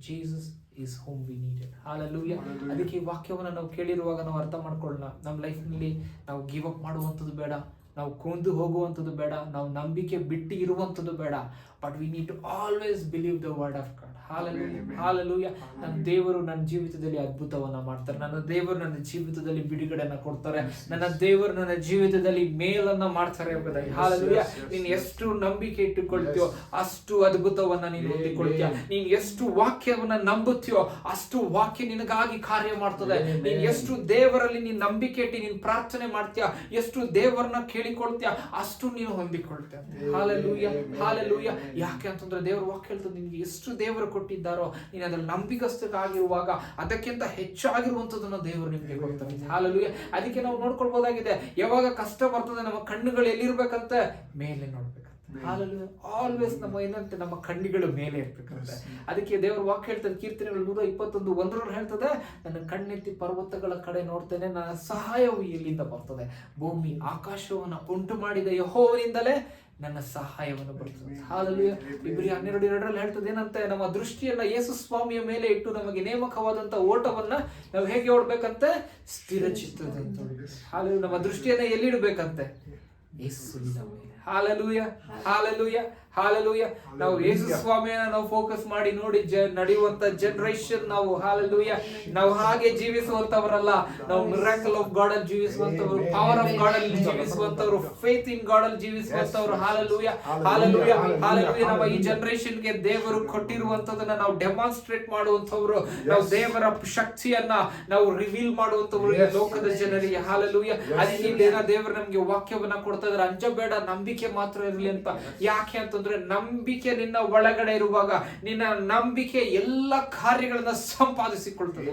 Speaker 1: Jesus is home V needed. Hallelujah. ಅದಕ್ಕೆ ಈ ವಾಕ್ಯವನ್ನು ನಾವು ಕೇಳಿರುವಾಗ ನಾವು ಅರ್ಥ ಮಾಡ್ಕೊಳ್ಳೋಣ, ನಮ್ಮ ಲೈಫ್ ನಲ್ಲಿ ನಾವು ಗಿವ್ ಅಪ್ ಮಾಡುವಂಥದ್ದು ಬೇಡ, ನಾವು ಕೊಂದು ಹೋಗುವಂಥದ್ದು ಬೇಡ, ನಾವು ನಂಬಿಕೆ ಬಿಟ್ಟು ಇರುವಂಥದ್ದು ಬೇಡ, but we need to always believe the word of God. Hallelujah. Hallelujah. ನನ್ನ ದೇವರು ನನ್ನ ಜೀವಿತದಲ್ಲಿ ಅದ್ಭುತವನ್ನ ಮಾಡ್ತಾರೆ. ನನ್ನ ದೇವರು ನನ್ನ ಜೀವಿತದಲ್ಲಿ ಬಿಡುಗಡೆಯನ್ನ ಕೊಡ್ತಾರೆ. ನನ್ನ ದೇವರು ನನ್ನ ಜೀವಿತದಲ್ಲಿ ಮೇಲನ್ನ ಮಾಡ್ತಾರೆ ಎಂಬುದಾಗಿ. ಹಾಲೆಲೂಯಾ. ನೀನು ಎಷ್ಟು ನಂಬಿಕೆ ಇಟ್ಟುಕೊಳ್ತೀಯೋ ಅಷ್ಟು ಅದ್ಭುತವನ್ನ ನೀನು ಹೊಂದಿಕೊಳ್ತೀಯ. ನೀನು ಎಷ್ಟು ವಾಕ್ಯವನ್ನ ನಂಬುತ್ತೀಯೋ ಅಷ್ಟು ವಾಕ್ಯ ನಿನಗಾಗಿ ಕಾರ್ಯ ಮಾಡ್ತದೆ. ನೀನು ಎಷ್ಟು ದೇವರಲ್ಲಿ ನೀನು ನಂಬಿಕೆ ಇಟ್ಟು ನೀನು ಪ್ರಾರ್ಥನೆ ಮಾಡ್ತೀಯ, ಎಷ್ಟು ದೇವರನ್ನ ಕೇಳಿಕೊಳ್ತೀಯ, ಅಷ್ಟು ನೀನು ಹೊಂದಿಕೊಳ್ತೀಯ. ಹಾಲೆಲೂಯಾ. ಹಾಲೆಲೂಯಾ. ಯಾಕೆ ಅಂತಂದ್ರೆ ದೇವರ ವಾಕ್ಯ ಹೇಳ್ತದೆ, ನಿನ್ಗೆ ಎಷ್ಟು ದೇವರು ಕೊಟ್ಟಿದ್ದಾರೋ ನೀನು ಅದ್ರಲ್ಲಿ ನಂಬಿಕಸ್ಥರಾಗಿರುವಾಗ ಅದಕ್ಕಿಂತ ಹೆಚ್ಚಾಗಿರುವಂತದನ್ನ ದೇವರು ನಿಮಗೆ ಕೊಡ್ತಾರೆ. ಹಾಲೆಲೂಯಾ. ಅದಕ್ಕೆ ನಾವು ನೋಡ್ಕೊಳ್ಬಹುದಾಗಿದೆ, ಯಾವಾಗ ಕಷ್ಟ ಬರ್ತದೆ ನಮ್ಮ ಕಣ್ಣುಗಳು ಎಲ್ಲಿರ್ಬೇಕಂತ ಮೇಲೆ ನೋಡ್ಬೇಕಂತ. ಹಾಲೆಲೂಯಾ. ಆಲ್ವೇಸ್ ನಮ್ಮ ಏನಂತೆ ನಮ್ಮ ಕಣ್ಣುಗಳು ಮೇಲೆ ಇರ್ಬೇಕಂತೆ. ಅದಕ್ಕೆ ದೇವರ ವಾಕ್ಯ ಹೇಳ್ತದೆ, ಕೀರ್ತನೆಗಳು 121:1 ಹೇಳ್ತದೆ, ನನ್ನ ಕಣ್ಣೆತ್ತಿ ಪರ್ವತಗಳ ಕಡೆ ನೋಡ್ತೇನೆ, ನನ್ನ ಸಹಾಯವು ಎಲ್ಲಿಂದ ಬರ್ತದೆ? ಭೂಮಿ ಆಕಾಶವನ್ನು ಉಂಟು ಮಾಡಿದ ಯೆಹೋವನಿಂದಲೇ ನನ್ನ ಸಹಾಯವನ್ನು ಬರ್ತದೆ. ಹಾಲೆಲೂಯಾ. ಇಬ್ರಿಯ 12:2 ಹೇಳ್ತದೆ ಏನಂತೆ, ನಮ್ಮ ದೃಷ್ಟಿಯನ್ನ ಯೇಸು ಸ್ವಾಮಿಯ ಮೇಲೆ ಇಟ್ಟು ನಮಗೆ ನೇಮಕವಾದಂತ ಓಟವನ್ನ ನಾವು ಹೇಗೆ ಓಡ್ಬೇಕಂತೆ? ಸ್ಥಿರ ಚಿತ್ತದಂತೆ. ಹಾಲೆಲೂಯಾ. ನಮ್ಮ ದೃಷ್ಟಿಯನ್ನ ಎಲ್ಲಿಡ್ಬೇಕಂತೆ? ಯೇಸುವಿನ ಮೇಲೆ. Hallelujah, hallelujah, hallelujah. ನಾವು ಯೇಸು ಸ್ವಾಮಿಯನ್ನ ನಾವು ಫೋಕಸ್ ಮಾಡಿ ನೋಡಿ ನಡೆಯುವಂತ ಜನರೇಷನ್ ನಾವು. ಹಾಲೆಲೂಯಾ. ನಾವು ಹಾಗೆ ಜೀವಿಸುವಂತವರಲ್ಲ, ನಾವು ಮಿರಾಕಲ್ ಆಫ್ ಗಾಡ್ ಅಲ್ಲಿ ಜೀವಿಸುವಂತವರು, ಪವರ್ ಆಫ್ ಗಾಡ್ ಅಲ್ಲಿ ಜೀವಿಸುವಂತವರು, ಫೇತ್ ಇನ್ ಗಾಡ್ ಅಲ್ಲಿ ಜೀವಿಸುವಂತವರು. Hallelujah, hallelujah, hallelujah. ನಮ್ಮ ಈ ಜನರೇಷನ್ ಗೆ ದೇವರು ಕೊಟ್ಟಿರುವಂತದನ್ನ ನಾವು ಡೆಮಾನ್ಸ್ಟ್ರೇಟ್ ಮಾಡುವಂತವರು, ನಾವು ದೇವರ ಶಕ್ತಿಯನ್ನ ನಾವು ರಿವೀಲ್ ಮಾಡುವಂತವರು ಈ ಲೋಕದ ಜನರಿಗೆ. ಹಾಲೆಲೂಯಾ. ಅದಕ್ಕೆ ಇಲ್ಲೇನ ದೇವರು ನಮ್ಗೆ ವಾಕ್ಯವನ್ನ ಕೊಡ್ತಾ ಇದ್ದಾರೆ, ಅಂಜಬೇಡ, ನಂಬಿಕೆ ಮಾತ್ರ ಇರಲಿ ಅಂತ. ಯಾಕೆ ಅಂತಂದ್ರೆ ನಂಬಿಕೆ ನಿನ್ನ ಒಳಗಡೆ ಇರುವಾಗ ನಿನ್ನ ನಂಬಿಕೆ ಎಲ್ಲ ಕಾರ್ಯಗಳನ್ನ ಸಂಪಾದಿಸಿಕೊಳ್ತದೆ.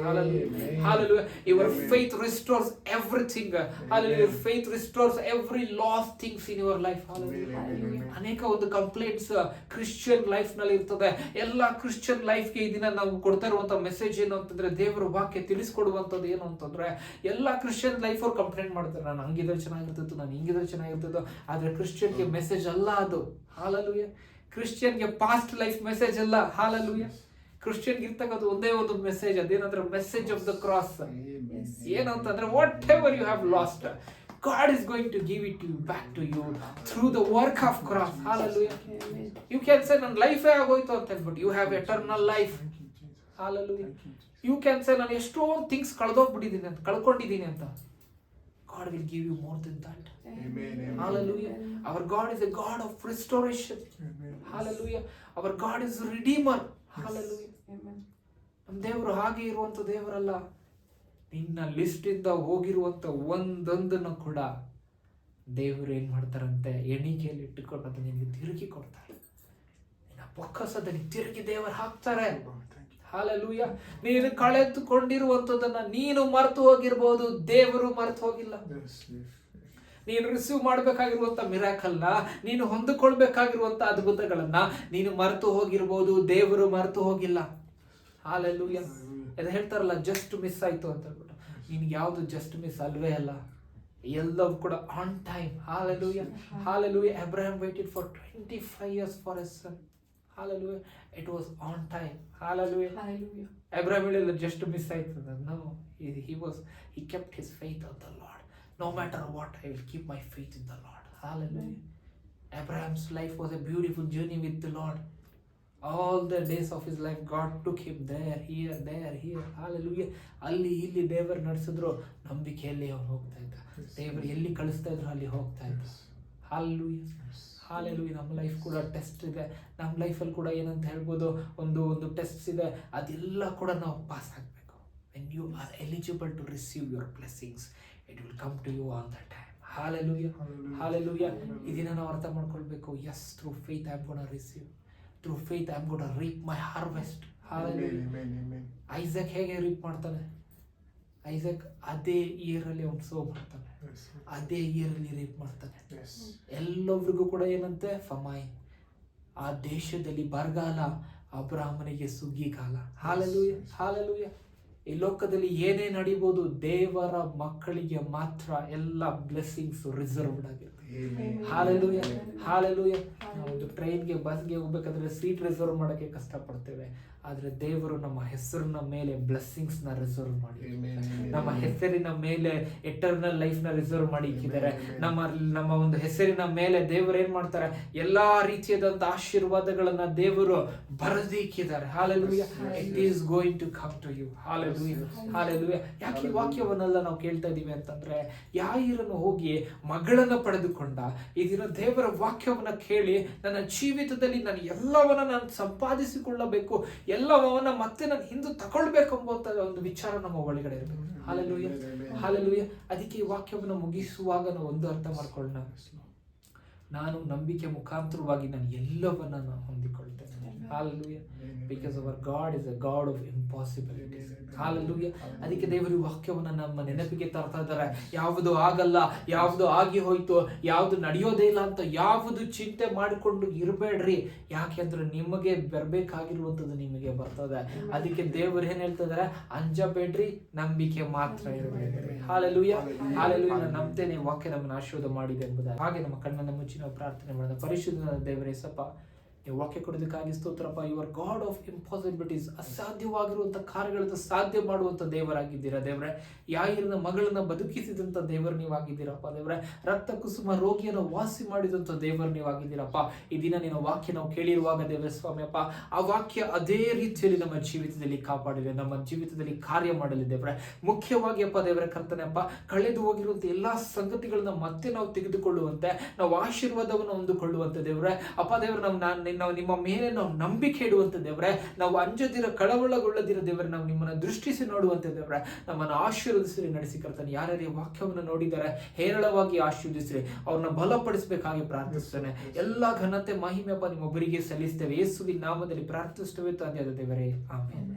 Speaker 1: Hallelujah. Your faith restores everything. Hallelujah. Your faith restores every lost things in your life. Hallelujah. ಅನೇಕ ಒಂದು ಕಂಪ್ಲೇಂಟ್ಸ್ ಕ್ರಿಶ್ಚಿಯನ್ ಲೈಫ್ ನಲ್ಲಿ ಇರ್ತದೆ. ಎಲ್ಲ ಕ್ರಿಶ್ಚಿಯನ್ ಲೈಫ್ ಗೆ ಇದನ್ನ ನಾವು ಕೊಡ್ತಾ ಇರುವಂತ ಮೆಸೇಜ್ ಏನು ಅಂತಂದ್ರೆ, ದೇವರ ವಾಕ್ಯ ತಿಳಿಸ್ಕೊಡುವಂತದ್ದು ಏನು ಅಂತಂದ್ರೆ, ಎಲ್ಲ ಕ್ರಿಶ್ಚಿಯನ್ ಲೈಫ್ ಅವ್ರು ಕಂಪ್ಲೇಂಟ್ ಮಾಡ್ತಾರೆ, ನಾನು ಹಂಗಿದ್ರೆ ಚೆನ್ನಾಗಿರ್ತಿತ್ತು, ನಾನು ಹಿಂಗಿದ್ರೆ ಚೆನ್ನಾಗಿರ್ತಿತ್ತು. ಆದ್ರೆ ಕ್ರಿಶ್ಚಿಯನ್ ಗೆ ಮೆಸೇಜ್ ಅಲ್ಲ ಅದು. ಹಾಲೆಲೂಯಾ. ಕ್ರಿಶ್ಚಿಯನ್ ಗೆ ಪಾಸ್ಟ್ ಲೈಫ್ ಮೆಸೇಜ್ ಅಲ್ಲ. ಹಾಲೆಲೂಯಾ. ಕ್ರಿಶ್ಚಿಯನ್ ಇರ್ತಕ್ಕಂಥ ಒಂದೇ ಒಂದು ಮೆಸೇಜ್, ಅದೇನಂದ್ರೆ ಮೆಸೇಜ್ ಆಫ್ ದ ಕ್ರಾಸ್. ಏನಂತಂದ್ರೆ, whatever you have lost, God is going to give it to you back to you through the work of cross. Hallelujah. You can say ನನ್ನ ಲೈಫೇ ಆಗೋಯ್ತು ಅಂತ ಹೇಳ್ಬಿಟ್ಟು, you have eternal life. Hallelujah. You can say ನಾನು ಎಷ್ಟೊಂದು things ಕಳ್ದೋಗ್ಬಿಟ್ಟಿದ್ದೀನಿ ಅಂತ, ಕಳ್ಕೊಂಡಿದ್ದೀನಿ ಅಂತ. God will give you more than that. Amen. Hallelujah. Our God is a God of restoration. Hallelujah. Our God is a redeemer. Hallelujah. Amen. ನಮ್ಮ ದೇವರು ಹಾಗೆ ಇರುವಂತ ದೇವರಲ್ಲ. ನಿನ್ನ ಲಿಸ್ಟ್ ಇಂದ ಹೋಗಿರುವಂತ ಒಂದೊಂದನ್ನು ಕೂಡ ದೇವರು ಏನ್ ಮಾಡ್ತಾರಂತೆ, ಎಣಿಕೆಯಲ್ಲಿ ಇಟ್ಟುಕೊಂಡು ಅದು ನಿನಗೆ ತಿರುಗಿ ಕೊಡ್ತಾರೆ. ನಿನ್ನ ಬೊಕ್ಕಸದಲ್ಲಿ ತಿರುಗಿ ದೇವರು ಹಾಕ್ತಾರೆ. ಹಾಲೆಲೂಯಾ. ನೀನು ಕಳೆದುಕೊಂಡಿರುವಂತದನ್ನ ನೀನು ಮರೆತು ಹೋಗಿರ್ಬೋದು, ದೇವರು ಮರೆತು ಹೋಗಿಲ್ಲ. ನೀನು ರಿಸೀವ್ ಮಾಡಬೇಕಾಗಿರುವಂತ ಮಿರಾಕಲ್ನ, ನೀನು ಹೊಂದಿಕೊಳ್ಬೇಕಾಗಿರುವಂತ ಅದ್ಭುತಗಳನ್ನ ನೀನು ಮರೆತು ಹೋಗಿರ್ಬೋದು, ದೇವರು ಮರೆತು ಹೋಗಿಲ್ಲ. ಹಾಲೆಲೂಯಾ. ಅದು ಹೇಳ್ತಾರಲ್ಲ, ಜಸ್ಟ್ ಮಿಸ್ ಆಯ್ತು ಅಂತ ಹೇಳ್ಬಿಟ್ಟು, ನಿನ್ಗೆ ಯಾವುದು ಜಸ್ಟ್ ಮಿಸ್ ಅಲ್ವೇ ಅಲ್ಲ, ಎಲ್ಲವೂ ಕೂಡ on time. Hallelujah, hallelujah. Abraham waited for 25 years for his son. Hallelujah. It was on time. Hallelujah. Hallelujah. Abraham ಹೇಳಿಲ್ಲ just miss ಆಯ್ತು. No, he kept his faith on the Lord. No matter what, I will keep my faith in the Lord. Hallelujah. Abraham's life was a beautiful journey with the Lord. All the days of his life God took him there, here. Hallelujah. ಅಲ್ಲಿ ಇಲ್ಲಿ ದೇವರು ನಡೆಸಿದ್ರು, ನಂಬಿಕೆಯಲ್ಲಿ ಅವನು ಹೋಗ್ತಾ ಇದ್ದ. ದೇವರು ಎಲ್ಲಿ ಕಳಿಸ್ತಾ ಇದ್ರು ಅಲ್ಲಿ ಹೋಗ್ತಾ ಇದ್ದ. Hallelujah, hallelujah. ನಮ್ಮ ಲೈಫ್ ಕೂಡ ಟೆಸ್ಟ್ ಇದೆ. ನಮ್ಮ ಲೈಫಲ್ಲಿ ಕೂಡ ಏನಂತ ಹೇಳ್ಬೋದು, ಒಂದು ಟೆಸ್ಟ್ ಇದೆ. ಅದೆಲ್ಲ ಕೂಡ ನಾವು ಪಾಸ್ ಆಗಬೇಕು. When you are eligible to receive your blessings, it will come to you on the time. Hallelujah, hallelujah. ಇದನ್ನ ನಾವು ಅರ್ಥ ಮಾಡ್ಕೊಳ್ಬೇಕು. Yes, through faith I am gonna receive. Through faith I am going to reap my harvest. Hallelujah. Amen, amen. Isaac ಹೇಗೆ reap ಮಾಡ್ತಾನೆ? Isaac ಅದೇ year ಅಲ್ಲಿ ಅವನು so ಮಾಡ್ತಾನೆ, ಅದೇ ಇಯರ್ ಅಲ್ಲಿ ರೀಪ್ ಮಾಡ್ತಾನೆ. ಎಲ್ಲರಿಗೂ ಕೂಡ ಏನಂತೆ, ಫಮೈನ್. ಆ ದೇಶದಲ್ಲಿ ಬರಗಾಲ, ಅಬ್ರಾಹ್ಮನಿಗೆ ಸುಗ್ಗಿಕಾಲ. Hallelujah, hallelujah. ಈ ಲೋಕದಲ್ಲಿ ಏನೇ ನಡೀಬಹುದು, ದೇವರ ಮಕ್ಕಳಿಗೆ ಮಾತ್ರ ಎಲ್ಲ ಬ್ಲೆಸ್ಸಿಂಗ್ಸ್ ರಿಸರ್ವ್ಡ್ ಆಗಿರುತ್ತೆ. Hallelujah, hallelujah. ನಾವು ಒಂದು ಟ್ರೈನ್ಗೆ, ಬಸ್ಗೆ ಹೋಗ್ಬೇಕಾದ್ರೆ ಸೀಟ್ ರಿಸರ್ವ್ ಮಾಡೋಕ್ಕೆ ಕಷ್ಟಪಡ್ತೇವೆ. ಆದ್ರೆ ದೇವರು ನಮ್ಮ ಹೆಸರಿನ ಮೇಲೆ ಬ್ಲೆಸ್ಸಿಂಗ್ಸ್ ನ ರಿಸರ್ವ್ ಮಾಡಿ, ನಮ್ಮ ಹೆಸರಿನ ಮೇಲೆ ಎಟರ್ನಲ್ ಲೈಫ್ ನ ರಿಸರ್ವ್ ಮಾಡಿ ಇಕ್ಕಿದ್ದಾರೆ. ನಮ್ಮ ಒಂದು ಹೆಸರಿನ ಮೇಲೆ ದೇವರು ಏನ್ ಮಾಡ್ತಾರೆ, ಎಲ್ಲಾ ರೀತಿಯಾದಂತ ಆಶೀರ್ವಾದಗಳನ್ನ ದೇವರು ಬರೆದಿಕ್ಕಿದ್ದಾರೆ. Hallelujah. It is going to come to you. Hallelujah, hallelujah. ಯಾಕೆ ಈ ವಾಕ್ಯವನ್ನೆಲ್ಲ ನಾವು ಕೇಳ್ತಾ ಇದೀವಿ ಅಂತಂದ್ರೆ, ಯಾಯಿರನ್ನು ಹೋಗಿ ಮಗಳನ್ನ ಪಡೆದುಕೊಂಡ, ಈ ದಿನ ದೇವರ ವಾಕ್ಯವನ್ನ ಕೇಳಿ ನನ್ನ ಜೀವಿತದಲ್ಲಿ ನಾನು ಎಲ್ಲವನ್ನ ನಾನು ಸಂಪಾದಿಸಿಕೊಳ್ಳಬೇಕು, ಎಲ್ಲವನ್ನ ಮತ್ತೆ ನಾನು ಹಿಂದೆ ತಗೊಳ್ಬೇಕೆಂಬಂತ ಒಂದು ವಿಚಾರ ನಮ್ಮ ಒಳಗಡೆ ಇರಬೇಕು. Hallelujah, hallelujah. ಅದಕ್ಕೆ ಈ ವಾಕ್ಯವನ್ನು ಮುಗಿಸುವಾಗ ನಾವು ಒಂದು ಅರ್ಥ ಮಾಡ್ಕೊಳ್ಳೋಣ, ನಾನು ನಂಬಿಕೆ ಮುಖಾಂತರವಾಗಿ ನಾನು ಎಲ್ಲವನ್ನ ನಾನು ಹೊಂದಿಕೊಳ್ತೇನೆ. Hallelujah. Because our God is a God of impossibilities. Hallelujah. ಅದಕ್ಕೆ ದೇವರು ವಾಕ್ಯವನ್ನು ನಮ್ಮ ನೆನಪಿಗೆ ತರ್ತಾ ಇದ್ದಾರೆ. ಯಾವುದು ಆಗಲ್ಲ, ಯಾವುದು ಆಗಿ ಹೋಯ್ತು, ಯಾವುದು ನಡೆಯೋದೇ ಇಲ್ಲ ಅಂತ ಯಾವುದು ಚಿಂತೆ ಮಾಡಿಕೊಂಡು ಇರಬೇಡ್ರಿ. ಯಾಕೆಂದ್ರೆ ನಿಮಗೆ ಬರಬೇಕಾಗಿರುವಂಥದ್ದು ನಿಮಗೆ ಬರ್ತದೆ. ಅದಕ್ಕೆ ದೇವರು ಏನ್ ಹೇಳ್ತಾ ಇದ್ದಾರೆ, ಅಂಜಬೇಡ್ರಿ, ನಂಬಿಕೆ ಮಾತ್ರ ಇರಬೇಡ್ರಿ. Hallelujah, hallelujah. ನಾನು ನಂಬ್ತೇನೆ ವಾಕ್ಯ ನಮ್ಮನ್ನು ಆಶೀರ್ವಾದ ಮಾಡಿದೆ ಎಂಬುದಾಗಿ. ಹಾಗೆ ನಮ್ಮ ಕಣ್ಣನ್ನು ಮುಚ್ಚಿ ನಾವು ಪ್ರಾರ್ಥನೆ ಮಾಡೋಣ. ಪರಿಶುದ್ಧ ದೇವರೇ ಸಪ್ಪ, ನೀವು ವಾಕ್ಯ ಕೊಡೋದಕ್ಕಾಗಿ ಸ್ತೋತ್ರಪ್ಪ. ಯುವರ್ ಗಾಡ್ ಆಫ್ ಇಂಪಾಸಿಬಿಲಿಟೀಸ್, ಅಸಾಧ್ಯವಾಗಿರುವಂಥ ಕಾರ್ಯಗಳನ್ನು ಸಾಧ್ಯ ಮಾಡುವಂಥ ದೇವರಾಗಿದ್ದೀರಾ ದೇವರೇ. ಯಾಯಿರನ ಮಗಳನ್ನ ಬದುಕಿಸಿದಂಥ ದೇವರು ನೀವಾಗಿದ್ದೀರಪ್ಪ ದೇವರೇ. ರಕ್ತ ಕುಸುಮ ರೋಗಿಯನ್ನು ವಾಸಿ ಮಾಡಿದಂಥ ದೇವರು ನೀವಾಗಿದ್ದೀರಪ್ಪ. ಈ ದಿನ ನಿನ್ನ ವಾಕ್ಯ ನಾವು ಕೇಳಿರುವಾಗ ದೇವರ ಸ್ವಾಮಿಯಪ್ಪ, ಆ ವಾಕ್ಯ ಅದೇ ರೀತಿಯಲ್ಲಿ ನಮ್ಮ ಜೀವಿತದಲ್ಲಿ ಕಾಪಾಡಲಿ, ನಮ್ಮ ಜೀವಿತದಲ್ಲಿ ಕಾರ್ಯ ಮಾಡಲಿ ದೇವರೇ. ಮುಖ್ಯವಾಗಿ ಅಪ್ಪ ದೇವರ ಕರ್ತನೆಯಪ್ಪ, ಕಳೆದು ಹೋಗಿರುವಂಥ ಎಲ್ಲಾ ಸಂಗತಿಗಳನ್ನ ಮತ್ತೆ ನಾವು ತೆಗೆದುಕೊಳ್ಳುವಂತೆ, ನಾವು ಆಶೀರ್ವಾದವನ್ನು ಹೊಂದಿಕೊಳ್ಳುವಂತೆ ದೇವರೇ. ಅಪ್ಪ ದೇವರು, ನಾವು ನಿಮ್ಮ ಮೇಲೆ ನಾವು ನಂಬಿಕೆ ಇಡುವಂತ ದೇವರೇ, ನಾವು ಅಂಜದಿರ ಕಳವಳಗೊಳ್ಳದಿರ ದೇವರೇ, ನಾವು ನಿಮ್ಮನ್ನು ದೃಷ್ಟಿಸಿ ನೋಡುವಂತೆ ದೇವರೇ, ನಮ್ಮನ್ನು ಆಶೀರ್ವದಿಸಿ ನಡೆಸಿ ಕರ್ತಾನೆ. ಯಾರ್ಯಾರು ವಾಕ್ಯವನ್ನು ನೋಡಿದ್ದಾರೆ ಹೇರಳವಾಗಿ ಆಶೀರ್ವದಿಸ್ರಿ, ಅವ್ರನ್ನ ಬಲಪಡಿಸಬೇಕಾಗಿ ಪ್ರಾರ್ಥಿಸ್ತೇನೆ. ಎಲ್ಲಾ ಘನತೆ ಮಹಿಮೆಪ್ಪ ನಿಮ್ಮೊಬ್ಬರಿಗೆ ಸಲ್ಲಿಸ್ತೇವೆ. ಯೇಸುವಿನ ನಾಮದಲ್ಲಿ ಪ್ರಾರ್ಥಿಸುತ್ತೇವೆ ತಂದೆಯಾದ ದೇವರೇ, ಆಮೆನ್.